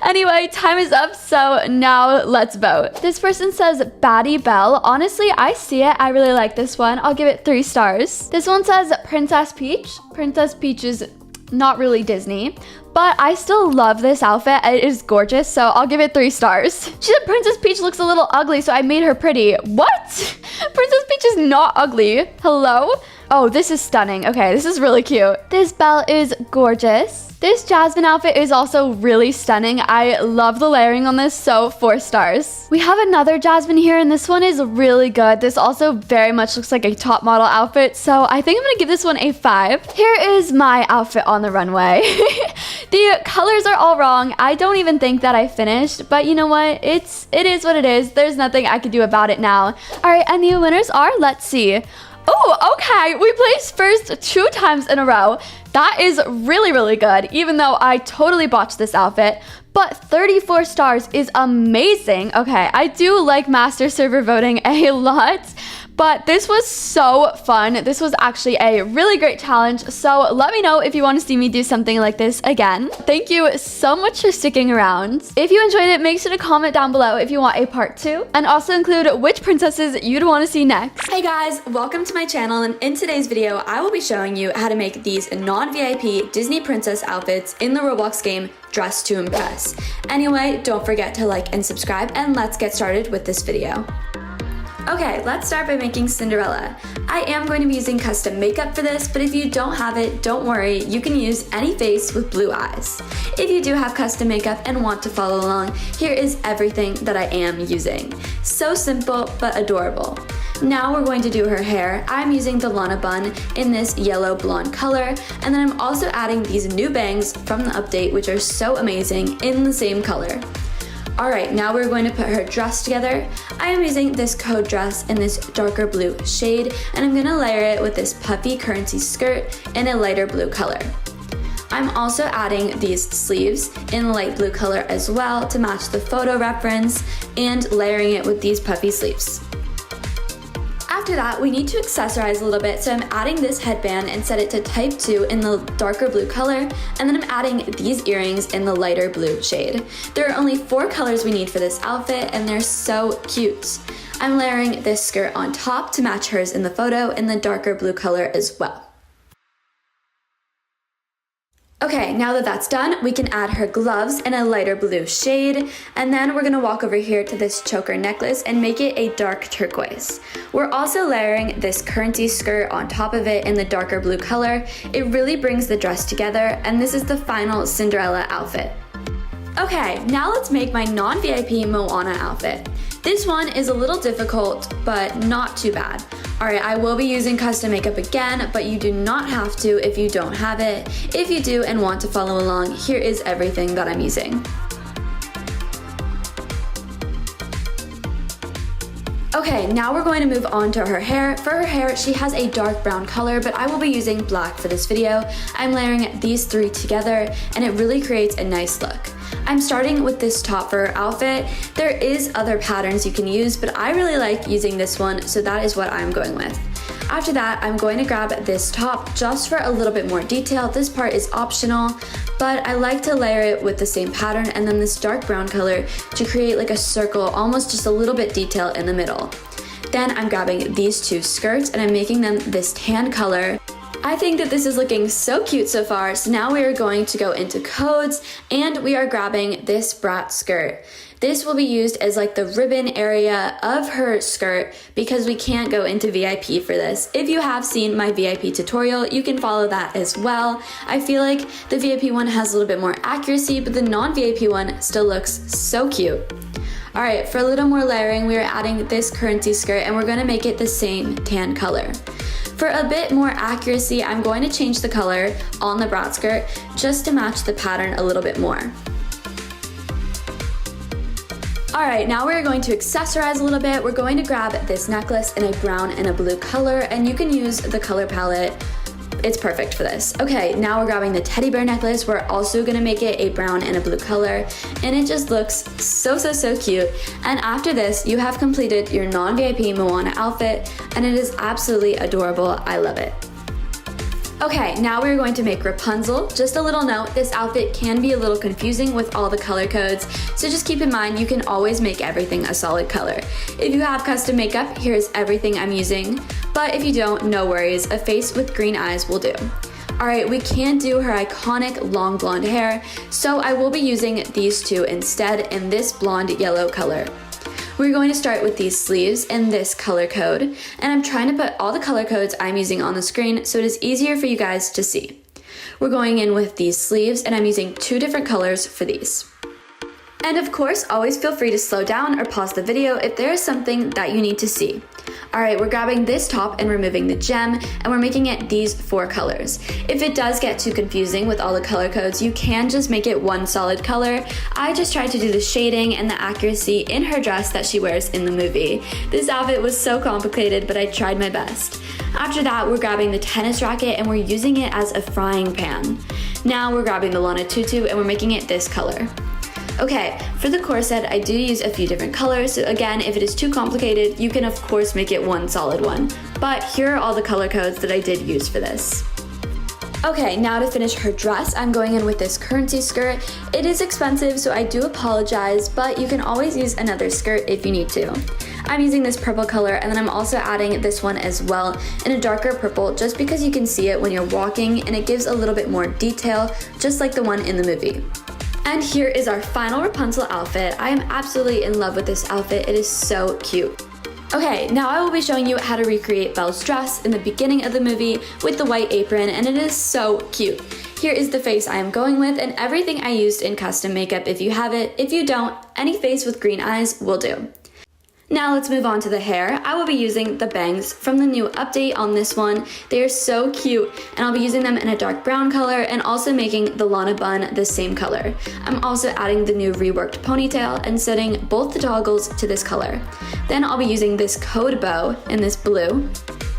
Anyway, time is up, so now let's vote. This person says Baddie Belle. Honestly, I see it. I really like this one. I'll give it 3 stars. This one says Princess Peach. Princess Peach is not really Disney, but I still love this outfit. It is gorgeous, so I'll give it 3 stars. She said Princess Peach looks a little ugly, so I made her pretty. What? Princess Peach is not ugly. Hello? Oh, this is stunning. Okay, this is really cute. This Belle is gorgeous. This Jasmine outfit is also really stunning. I love the layering on this, so 4 stars. We have another Jasmine here, and this one is really good. This also very much looks like a top model outfit, so I think I'm gonna give this one a 5. Here is my outfit on the runway. The colors are all wrong. I don't even think that I finished, but you know what? It is what it is. There's nothing I can do about it now. All right, and the winners are, let's see. Oh, okay, we placed first 2 times in a row. That is really, really good, even though I totally botched this outfit. But 34 stars is amazing. Okay, I do like Master Server voting a lot, but this was so fun. This was actually a really great challenge, so let me know if you want to see me do something like this again. Thank you so much for sticking around. If you enjoyed it, make sure to comment down below if you want a part 2, and also include which princesses you'd want to see next. Hey guys, welcome to my channel, and in today's video, I will be showing you how to make these non-VIP Disney princess outfits in the Roblox game Dress to Impress. Anyway, don't forget to like and subscribe, and let's get started with this video. Okay, let's start by making Cinderella. I am going to be using custom makeup for this, but if you don't have it, don't worry, you can use any face with blue eyes. If you do have custom makeup and want to follow along, here is everything that I am using. So simple, but adorable. Now we're going to do her hair. I'm using the Lana bun in this yellow blonde color, and then I'm also adding these new bangs from the update, which are so amazing, in the same color. Alright, now we're going to put her dress together. I am using this code dress in this darker blue shade, and I'm going to layer it with this puffy currency skirt in a lighter blue color. I'm also adding these sleeves in light blue color as well to match the photo reference, and layering it with these puffy sleeves. After that, we need to accessorize a little bit, so I'm adding this headband and set it to type 2 in the darker blue color, and then I'm adding these earrings in the lighter blue shade. There are only 4 colors we need for this outfit, and they're so cute. I'm layering this skirt on top to match hers in the photo in the darker blue color as well. Okay, now that that's done, we can add her gloves in a lighter blue shade, and then we're gonna walk over here to this choker necklace and make it a dark turquoise. We're also layering this currency skirt on top of it in the darker blue color. It really brings the dress together, and this is the final Cinderella outfit. Okay, now let's make my non-VIP Moana outfit. This one is a little difficult, but not too bad. Alright, I will be using custom makeup again, but you do not have to if you don't have it. If you do and want to follow along, here is everything that I'm using. Okay, now we're going to move on to her hair. For her hair, she has a dark brown color, but I will be using black for this video. I'm layering these 3 together, and it really creates a nice look. I'm starting with this top for her outfit. There is other patterns you can use, but I really like using this one, so that is what I'm going with. After that, I'm going to grab this top just for a little bit more detail. This part is optional, but I like to layer it with the same pattern and then this dark brown color to create like a circle, almost just a little bit detail in the middle. Then I'm grabbing these 2 skirts and I'm making them this tan color. I think that this is looking so cute so far, so now we are going to go into codes and we are grabbing this brat skirt. This will be used as like the ribbon area of her skirt because we can't go into VIP for this. If you have seen my VIP tutorial, you can follow that as well. I feel like the VIP one has a little bit more accuracy, but the non-VIP one still looks so cute. All right, for a little more layering, we are adding this currency skirt and we're gonna make it the same tan color. For a bit more accuracy, I'm going to change the color on the brat skirt just to match the pattern a little bit more. All right, now we're going to accessorize a little bit. We're going to grab this necklace in a brown and a blue color, and you can use the color palette. It's perfect for this. Okay, now we're grabbing the teddy bear necklace. We're also gonna make it a brown and a blue color, and it just looks so cute. And after this, you have completed your non-VIP Moana outfit, and it is absolutely adorable. I love it. Okay, now we're going to make Rapunzel. Just a little note, this outfit can be a little confusing with all the color codes, so just keep in mind you can always make everything a solid color. If you have custom makeup, here's everything I'm using, but if you don't, no worries, a face with green eyes will do. Alright, we can't do her iconic long blonde hair, so I will be using these two instead in this blonde yellow color. We're going to start with these sleeves in this color code, and I'm trying to put all the color codes I'm using on the screen so it is easier for you guys to see. We're going in with these sleeves, and I'm using 2 different colors for these. And of course, always feel free to slow down or pause the video if there is something that you need to see. Alright, we're grabbing this top and removing the gem, and we're making it these 4 colors. If it does get too confusing with all the color codes, you can just make it one solid color. I just tried to do the shading and the accuracy in her dress that she wears in the movie. This outfit was so complicated, but I tried my best. After that, we're grabbing the tennis racket and we're using it as a frying pan. Now we're grabbing the Lana tutu and we're making it this color. Okay, for the corset, I do use a few different colors, so again, if it is too complicated, you can of course make it one solid one. But here are all the color codes that I did use for this. Okay, now to finish her dress, I'm going in with this currency skirt. It is expensive, so I do apologize, but you can always use another skirt if you need to. I'm using this purple color, and then I'm also adding this one as well in a darker purple just because you can see it when you're walking, and it gives a little bit more detail, just like the one in the movie. And here is our final Rapunzel outfit. I am absolutely in love with this outfit. It is so cute. Okay, now I will be showing you how to recreate Belle's dress in the beginning of the movie with the white apron, and it is so cute. Here is the face I am going with and everything I used in custom makeup if you have it. If you don't, any face with green eyes will do. Now let's move on to the hair. I will be using the bangs from the new update on this one. They are so cute, and I'll be using them in a dark brown color and also making the Lana bun the same color. I'm also adding the new reworked ponytail and setting both the toggles to this color. Then I'll be using this code bow in this blue.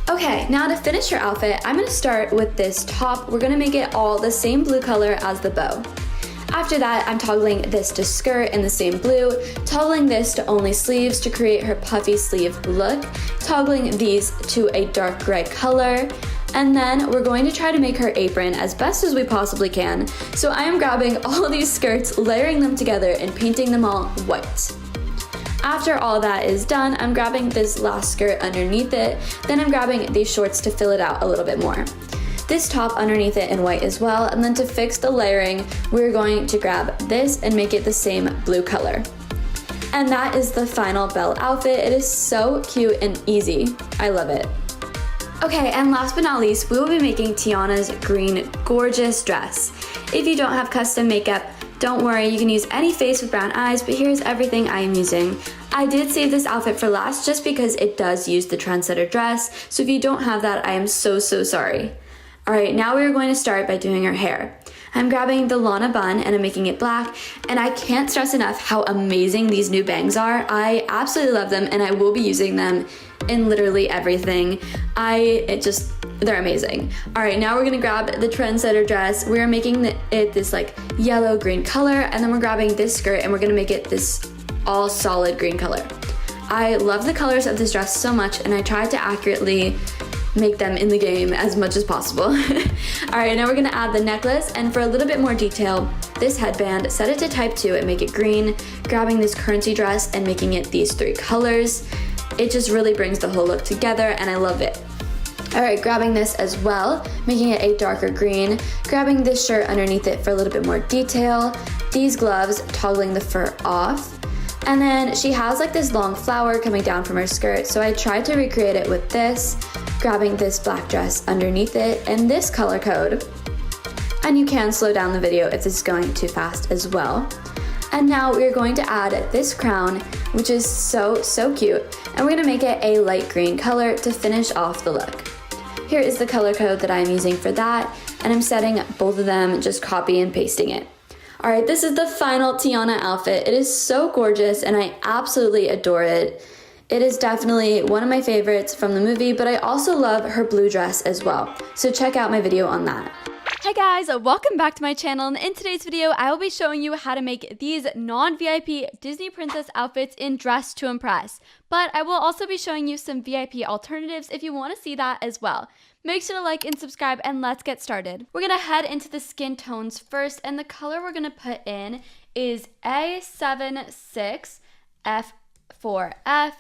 Okay, now to finish your outfit, I'm gonna start with this top. We're gonna make it all the same blue color as the bow. After that, I'm toggling this to skirt in the same blue, toggling this to only sleeves to create her puffy sleeve look, toggling these to a dark gray color, and then we're going to try to make her apron as best as we possibly can. So I am grabbing all of these skirts, layering them together, and painting them all white. After all that is done, I'm grabbing this last skirt underneath it, then I'm grabbing these shorts to fill it out a little bit more. This top underneath it in white as well, and then to fix the layering, we're going to grab this and make it the same blue color. And that is the final Belle outfit. It is so cute and easy. I love it. Okay, and last but not least, we will be making Tiana's green gorgeous dress. If you don't have custom makeup, don't worry, you can use any face with brown eyes, but here's everything I am using. I did save this outfit for last just because it does use the trendsetter dress, so if you don't have that, I am so sorry. Alright, now we're going to start by doing her hair. I'm grabbing the Lana bun and I'm making it black, and I can't stress enough how amazing these new bangs are. I absolutely love them and I will be using them in literally everything. They're amazing. Alright, now we're gonna grab the trendsetter dress. We're making it this like yellow green color, and then we're grabbing this skirt and we're gonna make it this all solid green color. I love the colors of this dress so much, and I tried to accurately make them in the game as much as possible. Alright, now we're gonna add the necklace, and for a little bit more detail, this headband, set it to type 2 and make it green, grabbing this currency dress and making it these 3 colors. It just really brings the whole look together and I love it. Alright, grabbing this as well, making it a darker green, grabbing this shirt underneath it for a little bit more detail, these gloves, toggling the fur off, and then she has like this long flower coming down from her skirt, so I tried to recreate it with this, grabbing this black dress underneath it in this color code. And you can slow down the video if this is going too fast as well. And now we're going to add this crown, which is so cute, and we're gonna make it a light green color to finish off the look. Here is the color code that I'm using for that, and I'm setting both of them, just copy and pasting it. Alright, this is the final Tiana outfit. It is so gorgeous and I absolutely adore it. It is definitely one of my favorites from the movie, but I also love her blue dress as well. So check out my video on that. Hey guys, welcome back to my channel, and in today's video I will be showing you how to make these non-VIP Disney princess outfits in Dress to Impress, but I will also be showing you some VIP alternatives if you want to see that as well. Make sure to like and subscribe, and let's get started. We're going to head into the skin tones first, and the color we're going to put in is A76F4F,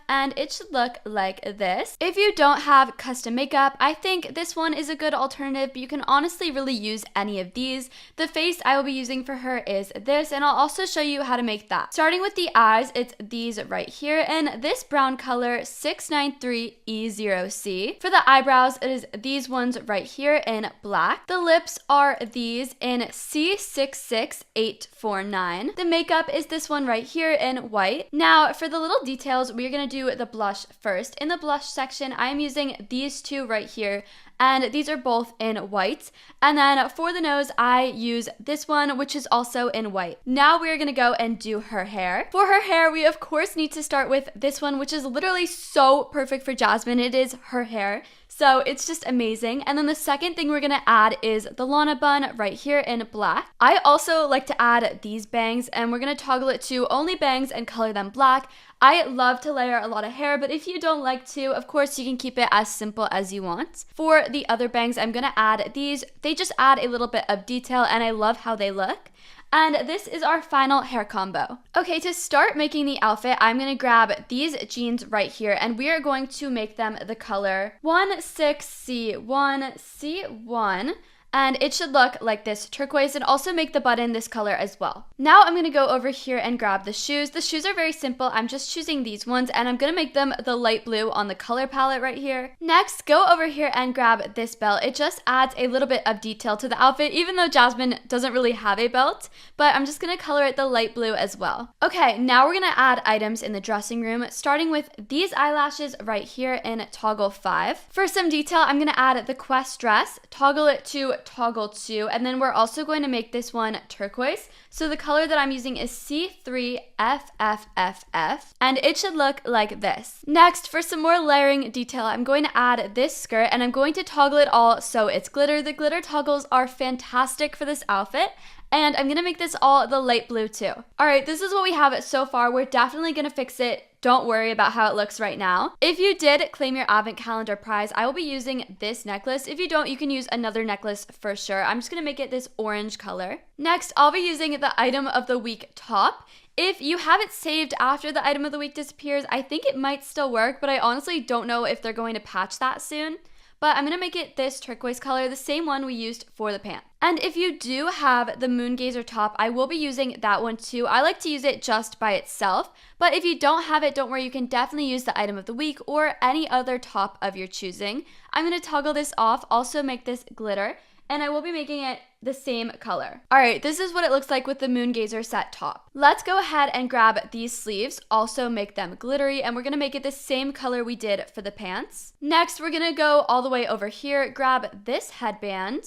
and it should look like this. If you don't have custom makeup, I think this one is a good alternative, but you can honestly really use any of these. The face I will be using for her is this, and I'll also show you how to make that. Starting with the eyes, it's these right here in this brown color 693E0C. For the eyebrows, it is these ones right here in black. The lips are these in C66849. The makeup is this one right here in white. Now for the little details, we're going to do the blush first. In the blush section, I'm using these two right here, and these are both in white. And then for the nose, I use this one, which is also in white. Now we're going to go and do her hair. For her hair, we of course need to start with this one, which is literally so perfect for Jasmine. It is her hair, so it's just amazing. And then the second thing we're going to add is the Lana bun right here in black. I also like to add these bangs, and we're going to toggle it to only bangs and color them black. I love to layer a lot of hair, but if you don't like to, of course you can keep it as simple as you want. For the other bangs, I'm going to add these. They just add a little bit of detail, and I love how they look. And this is our final hair combo. Okay, to start making the outfit, I'm going to grab these jeans right here, and we are going to make them the color 16C1C1. And it should look like this turquoise, and also make the button this color as well. Now I'm going to go over here and grab the shoes. The shoes are very simple. I'm just choosing these ones, and I'm going to make them the light blue on the color palette right here. Next, go over here and grab this belt. It just adds a little bit of detail to the outfit, even though Jasmine doesn't really have a belt, but I'm just going to color it the light blue as well. Okay, now we're going to add items in the dressing room, starting with these eyelashes right here in toggle 5. For some detail, I'm going to add the Quest dress, toggle it to toggle 2, and then we're also going to make this one turquoise. So the color that I'm using is C3FFFF, and it should look like this. Next, for some more layering detail, I'm going to add this skirt, and I'm going to toggle it all so it's glitter. The glitter toggles are fantastic for this outfit, and I'm gonna make this all the light blue too. Alright, this is what we have so far. We're definitely gonna fix it. Don't worry about how it looks right now. If you did claim your advent calendar prize, I will be using this necklace. If you don't, you can use another necklace for sure. I'm just gonna make it this orange color. Next, I'll be using the item of the week top. If you have it saved after the item of the week disappears, I think it might still work, but I honestly don't know if they're going to patch that soon. But I'm going to make it this turquoise color, the same one we used for the pants. And if you do have the Moon Gazer top, I will be using that one too. I like to use it just by itself, but if you don't have it, don't worry, you can definitely use the item of the week or any other top of your choosing. I'm going to toggle this off, also make this glitter, and I will be making it the same color. Alright, this is what it looks like with the Moon Gazer set top. Let's go ahead and grab these sleeves, also make them glittery, and we're going to make it the same color we did for the pants. Next, we're going to go all the way over here, grab this headband.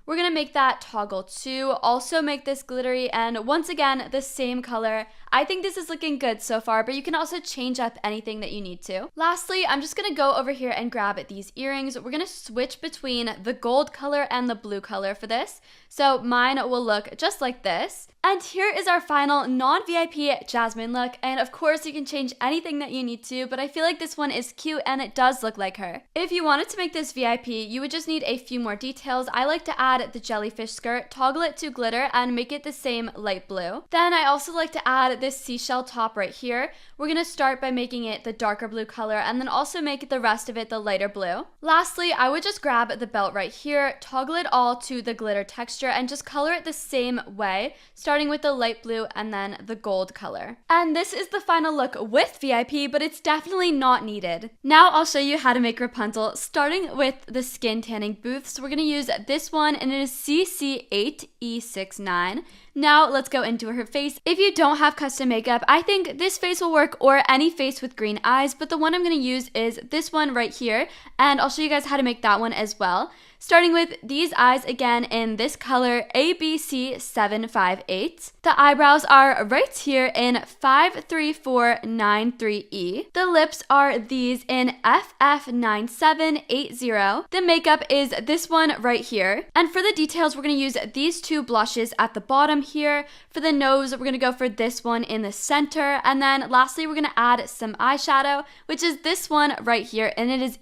We're going to make that toggle 2, also make this glittery, and once again, the same color. I think this is looking good so far, but you can also change up anything that you need to. Lastly, I'm just going to go over here and grab these earrings. We're going to switch between the gold color and the blue color for this. So mine will look just like this. And here is our final non-VIP Jasmine look, and of course you can change anything that you need to, but I feel like this one is cute and it does look like her. If you wanted to make this VIP, you would just need a few more details. I like to add add the jellyfish skirt, toggle it to glitter, and make it the same light blue. Then I also like to add this seashell top right here. We're going to start by making it the darker blue color and then also make the rest of it the lighter blue. Lastly, I would just grab the belt right here, toggle it all to the glitter texture, and just color it the same way, starting with the light blue and then the gold color. And this is the final look with VIP, but it's definitely not needed. Now I'll show you how to make Rapunzel, starting with the skin tanning booth. So we're going to use this one, and it is CC8E69. Now let's go into her face. If you don't have custom makeup, I think this face will work, or any face with green eyes, but the one I'm going to use is this one right here, and I'll show you guys how to make that one as well. Starting with these eyes again in this color ABC758. The eyebrows are right here in 53493E. The lips are these in FF9780. The makeup is this one right here. And for the details, we're going to use these two blushes at the bottom here. For the nose, we're going to go for this one in the center. And then lastly, we're going to add some eyeshadow, which is this one right here, and it is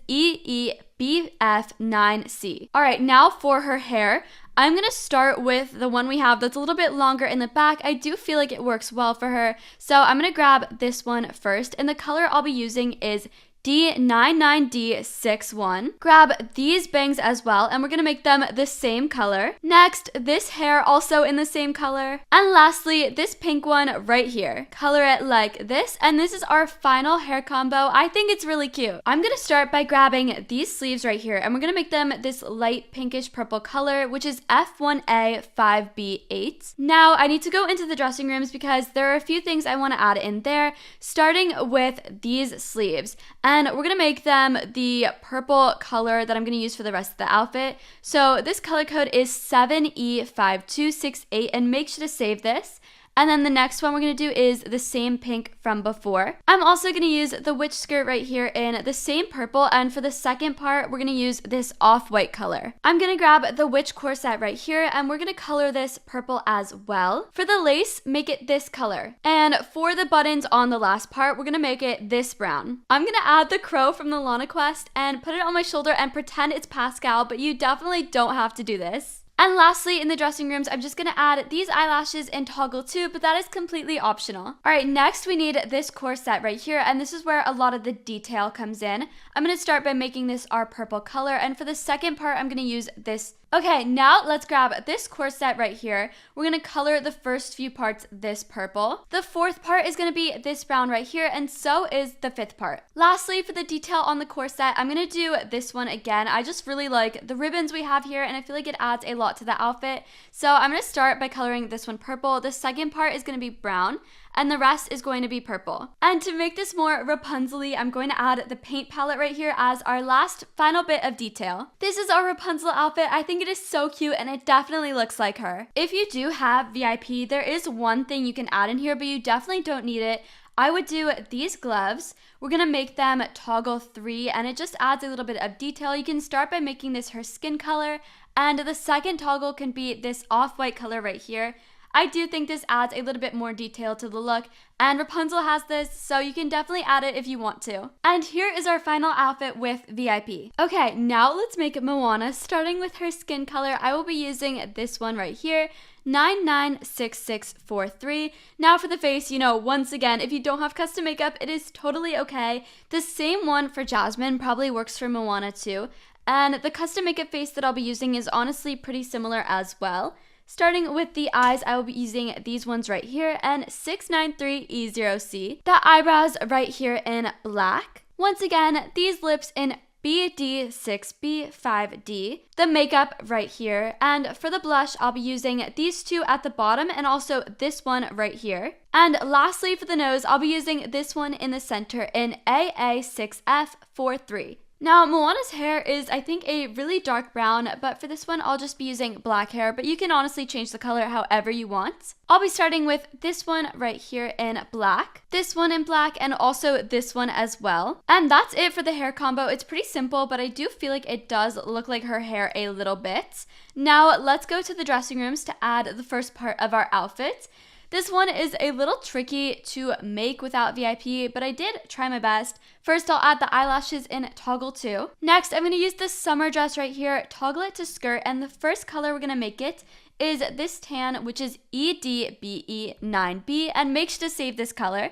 BF9C. All right, now for her hair, I'm going to start with the one we have that's a little bit longer in the back. I do feel like it works well for her. So I'm going to grab this one first, and the color I'll be using is D99D61. Grab these bangs as well, and we're going to make them the same color. Next, this hair also in the same color. And lastly, this pink one right here. Color it like this, and this is our final hair combo. I think it's really cute. I'm going to start by grabbing these sleeves right here, and we're going to make them this light pinkish purple color, which is F1A5B8. Now, I need to go into the dressing rooms because there are a few things I want to add in there, starting with these sleeves. And we're going to make them the purple color that I'm going to use for the rest of the outfit. So this color code is 7E5268, and make sure to save this. And then the next one we're going to do is the same pink from before. I'm also going to use the witch skirt right here in the same purple, and for the second part, we're going to use this off-white color. I'm going to grab the witch corset right here, and we're going to color this purple as well. For the lace, make it this color. And for the buttons on the last part, we're going to make it this brown. I'm going to add the crow from the Lana Quest and put it on my shoulder and pretend it's Pascal, but you definitely don't have to do this. And lastly, in the dressing rooms, I'm just going to add these eyelashes in toggle too, but that is completely optional. All right, next we need this corset right here, and this is where a lot of the detail comes in. I'm going to start by making this our purple color, and for the second part, I'm going to use this. Okay, now let's grab this corset right here. We're going to color the first few parts this purple. The fourth part is going to be this brown right here, and so is the fifth part. Lastly, for the detail on the corset, I'm going to do this one again. I just really like the ribbons we have here, and I feel like it adds a lot to the outfit. So I'm going to start by coloring this one purple. The second part is going to be brown, and the rest is going to be purple. And to make this more Rapunzel-y, I'm going to add the paint palette right here as our last final bit of detail. This is our Rapunzel outfit. I think it is so cute, and it definitely looks like her. If you do have VIP, there is one thing you can add in here, but you definitely don't need it. I would do these gloves. We're going to make them toggle 3, and it just adds a little bit of detail. You can start by making this her skin color, and the second toggle can be this off-white color right here. I do think this adds a little bit more detail to the look, and Rapunzel has this, so you can definitely add it if you want to. And here is our final outfit with VIP. Okay, now let's make Moana, starting with her skin color. I will be using this one right here, 996643. Now for the face, once again, if you don't have custom makeup, it is totally okay. The same one for Jasmine probably works for Moana too. And the custom makeup face that I'll be using is honestly pretty similar as well. Starting with the eyes, I will be using these ones right here and 693E0C. The eyebrows right here in black. Once again, these lips in BD6B5D. The makeup right here. And for the blush, I'll be using these two at the bottom and also this one right here. And lastly, for the nose, I'll be using this one in the center in AA6F43. Now, Moana's hair is, I think, a really dark brown, but for this one, I'll just be using black hair, but you can honestly change the color however you want. I'll be starting with this one right here in black, this one in black, and also this one as well. And that's it for the hair combo. It's pretty simple, but I do feel like it does look like her hair a little bit. Now, let's go to the dressing rooms to add the first part of our outfit. This one is a little tricky to make without VIP, but I did try my best. First, I'll add the eyelashes in toggle 2. Next, I'm going to use this summer dress right here, toggle it to skirt, and the first color we're going to make it is this tan, which is EDBE9B, and make sure to save this color.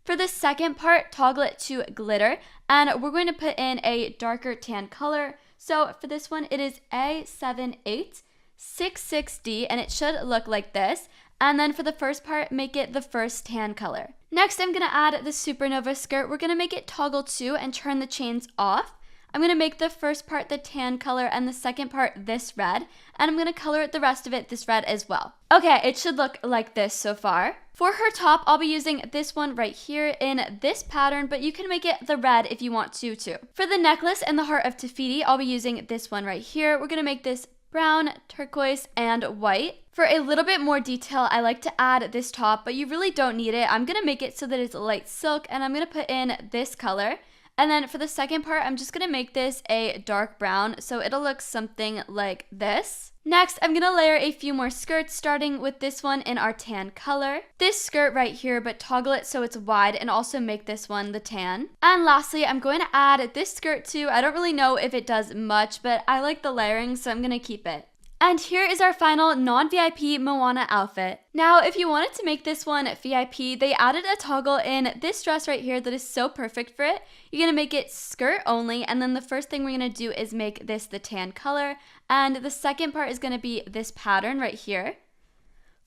For the second part, toggle it to glitter, and we're going to put in a darker tan color. So for this one, it is A7866D, and it should look like this. And then for the first part, make it the first tan color. Next, I'm going to add the supernova skirt. We're going to make it toggle 2 and turn the chains off. I'm going to make the first part the tan color and the second part this red. And I'm going to color the rest of it this red as well. Okay, it should look like this so far. For her top, I'll be using this one right here in this pattern, but you can make it the red if you want to too. For the necklace and the heart of Tafiti, I'll be using this one right here. We're going to make this brown, turquoise, and white. For a little bit more detail, I like to add this top, but you really don't need it. I'm going to make it so that it's light silk, and I'm going to put in this color. And then for the second part, I'm just going to make this a dark brown, so it'll look something like this. Next, I'm going to layer a few more skirts, starting with this one in our tan color. This skirt right here, but toggle it so it's wide, and also make this one the tan. And lastly, I'm going to add this skirt too. I don't really know if it does much, but I like the layering, so I'm going to keep it. And here is our final non-VIP Moana outfit. Now, if you wanted to make this one VIP, they added a toggle in this dress right here that is so perfect for it. You're gonna make it skirt only, and then the first thing we're gonna do is make this the tan color, and the second part is gonna be this pattern right here.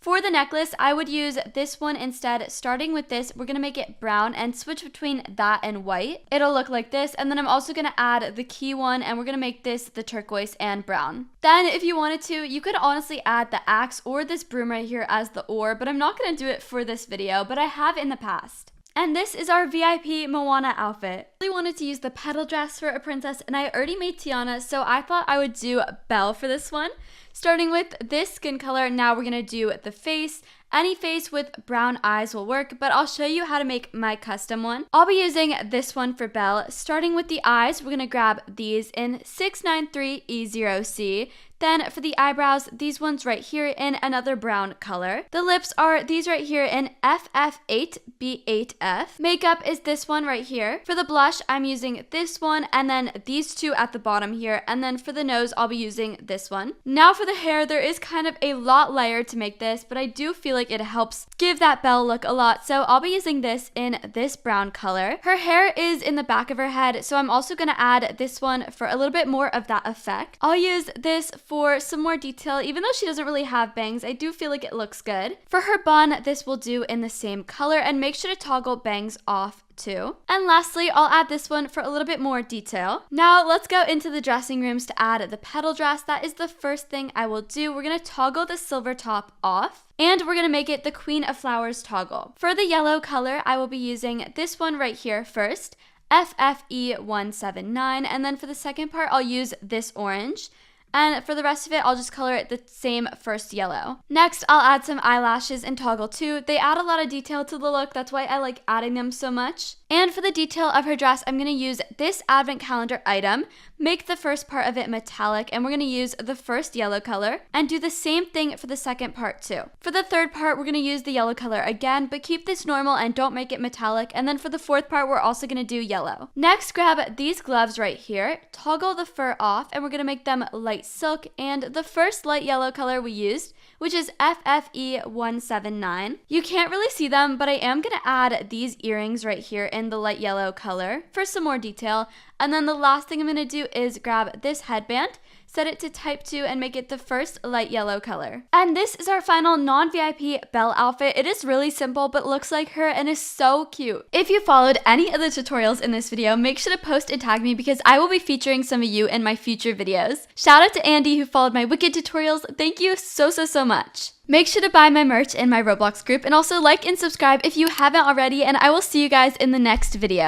For the necklace, I would use this one instead. Starting with this, we're going to make it brown and switch between that and white. It'll look like this, and then I'm also going to add the key one, and we're going to make this the turquoise and brown. Then, if you wanted to, you could honestly add the axe or this broom right here as the oar, but I'm not going to do it for this video, but I have in the past. And this is our VIP Moana outfit. I really wanted to use the petal dress for a princess, and I already made Tiana, so I thought I would do Belle for this one. Starting with this skin color, now we're going to do the face. Any face with brown eyes will work, but I'll show you how to make my custom one. I'll be using this one for Belle. Starting with the eyes, we're going to grab these in 693E0C. Then for the eyebrows, these ones right here in another brown color. The lips are these right here in FF8B8F. Makeup is this one right here. For the blush, I'm using this one, and then these two at the bottom here. And then for the nose, I'll be using this one. Now for the hair, there is kind of a lot layered to make this, but I do feel like it helps give that Belle look a lot. So I'll be using this in this brown color. Her hair is in the back of her head, so I'm also going to add this one for a little bit more of that effect. I'll use this for some more detail. Even though she doesn't really have bangs, I do feel like it looks good. For her bun, this will do in the same color, and make sure to toggle bangs off too. And lastly, I'll add this one for a little bit more detail. Now let's go into the dressing rooms to add the petal dress. That is the first thing I will do. We're going to toggle the silver top off, and we're going to make it the Queen of Flowers toggle. For the yellow color, I will be using this one right here first, FFE179, and then for the second part, I'll use this orange. And for the rest of it, I'll just color it the same first yellow. Next, I'll add some eyelashes in toggle 2. They add a lot of detail to the look. That's why I like adding them so much. And for the detail of her dress, I'm going to use this advent calendar item, make the first part of it metallic, and we're going to use the first yellow color, and do the same thing for the second part too. For the third part, we're going to use the yellow color again, but keep this normal and don't make it metallic. And then for the fourth part, we're also going to do yellow. Next, grab these gloves right here, toggle the fur off, and we're going to make them light silk, and the first light yellow color we used, which is FFE179. You can't really see them, but I am going to add these earrings right here in the light yellow color for some more detail. And then the last thing I'm going to do is grab this headband, set it to type 2, and make it the first light yellow color. And this is our final non-VIP Belle outfit. It is really simple, but looks like her and is so cute. If you followed any of the tutorials in this video, make sure to post and tag me because I will be featuring some of you in my future videos. Shout out to Andy who followed my Wicked tutorials. Thank you so much. Make sure to buy my merch in my Roblox group, and also like and subscribe if you haven't already, and I will see you guys in the next video.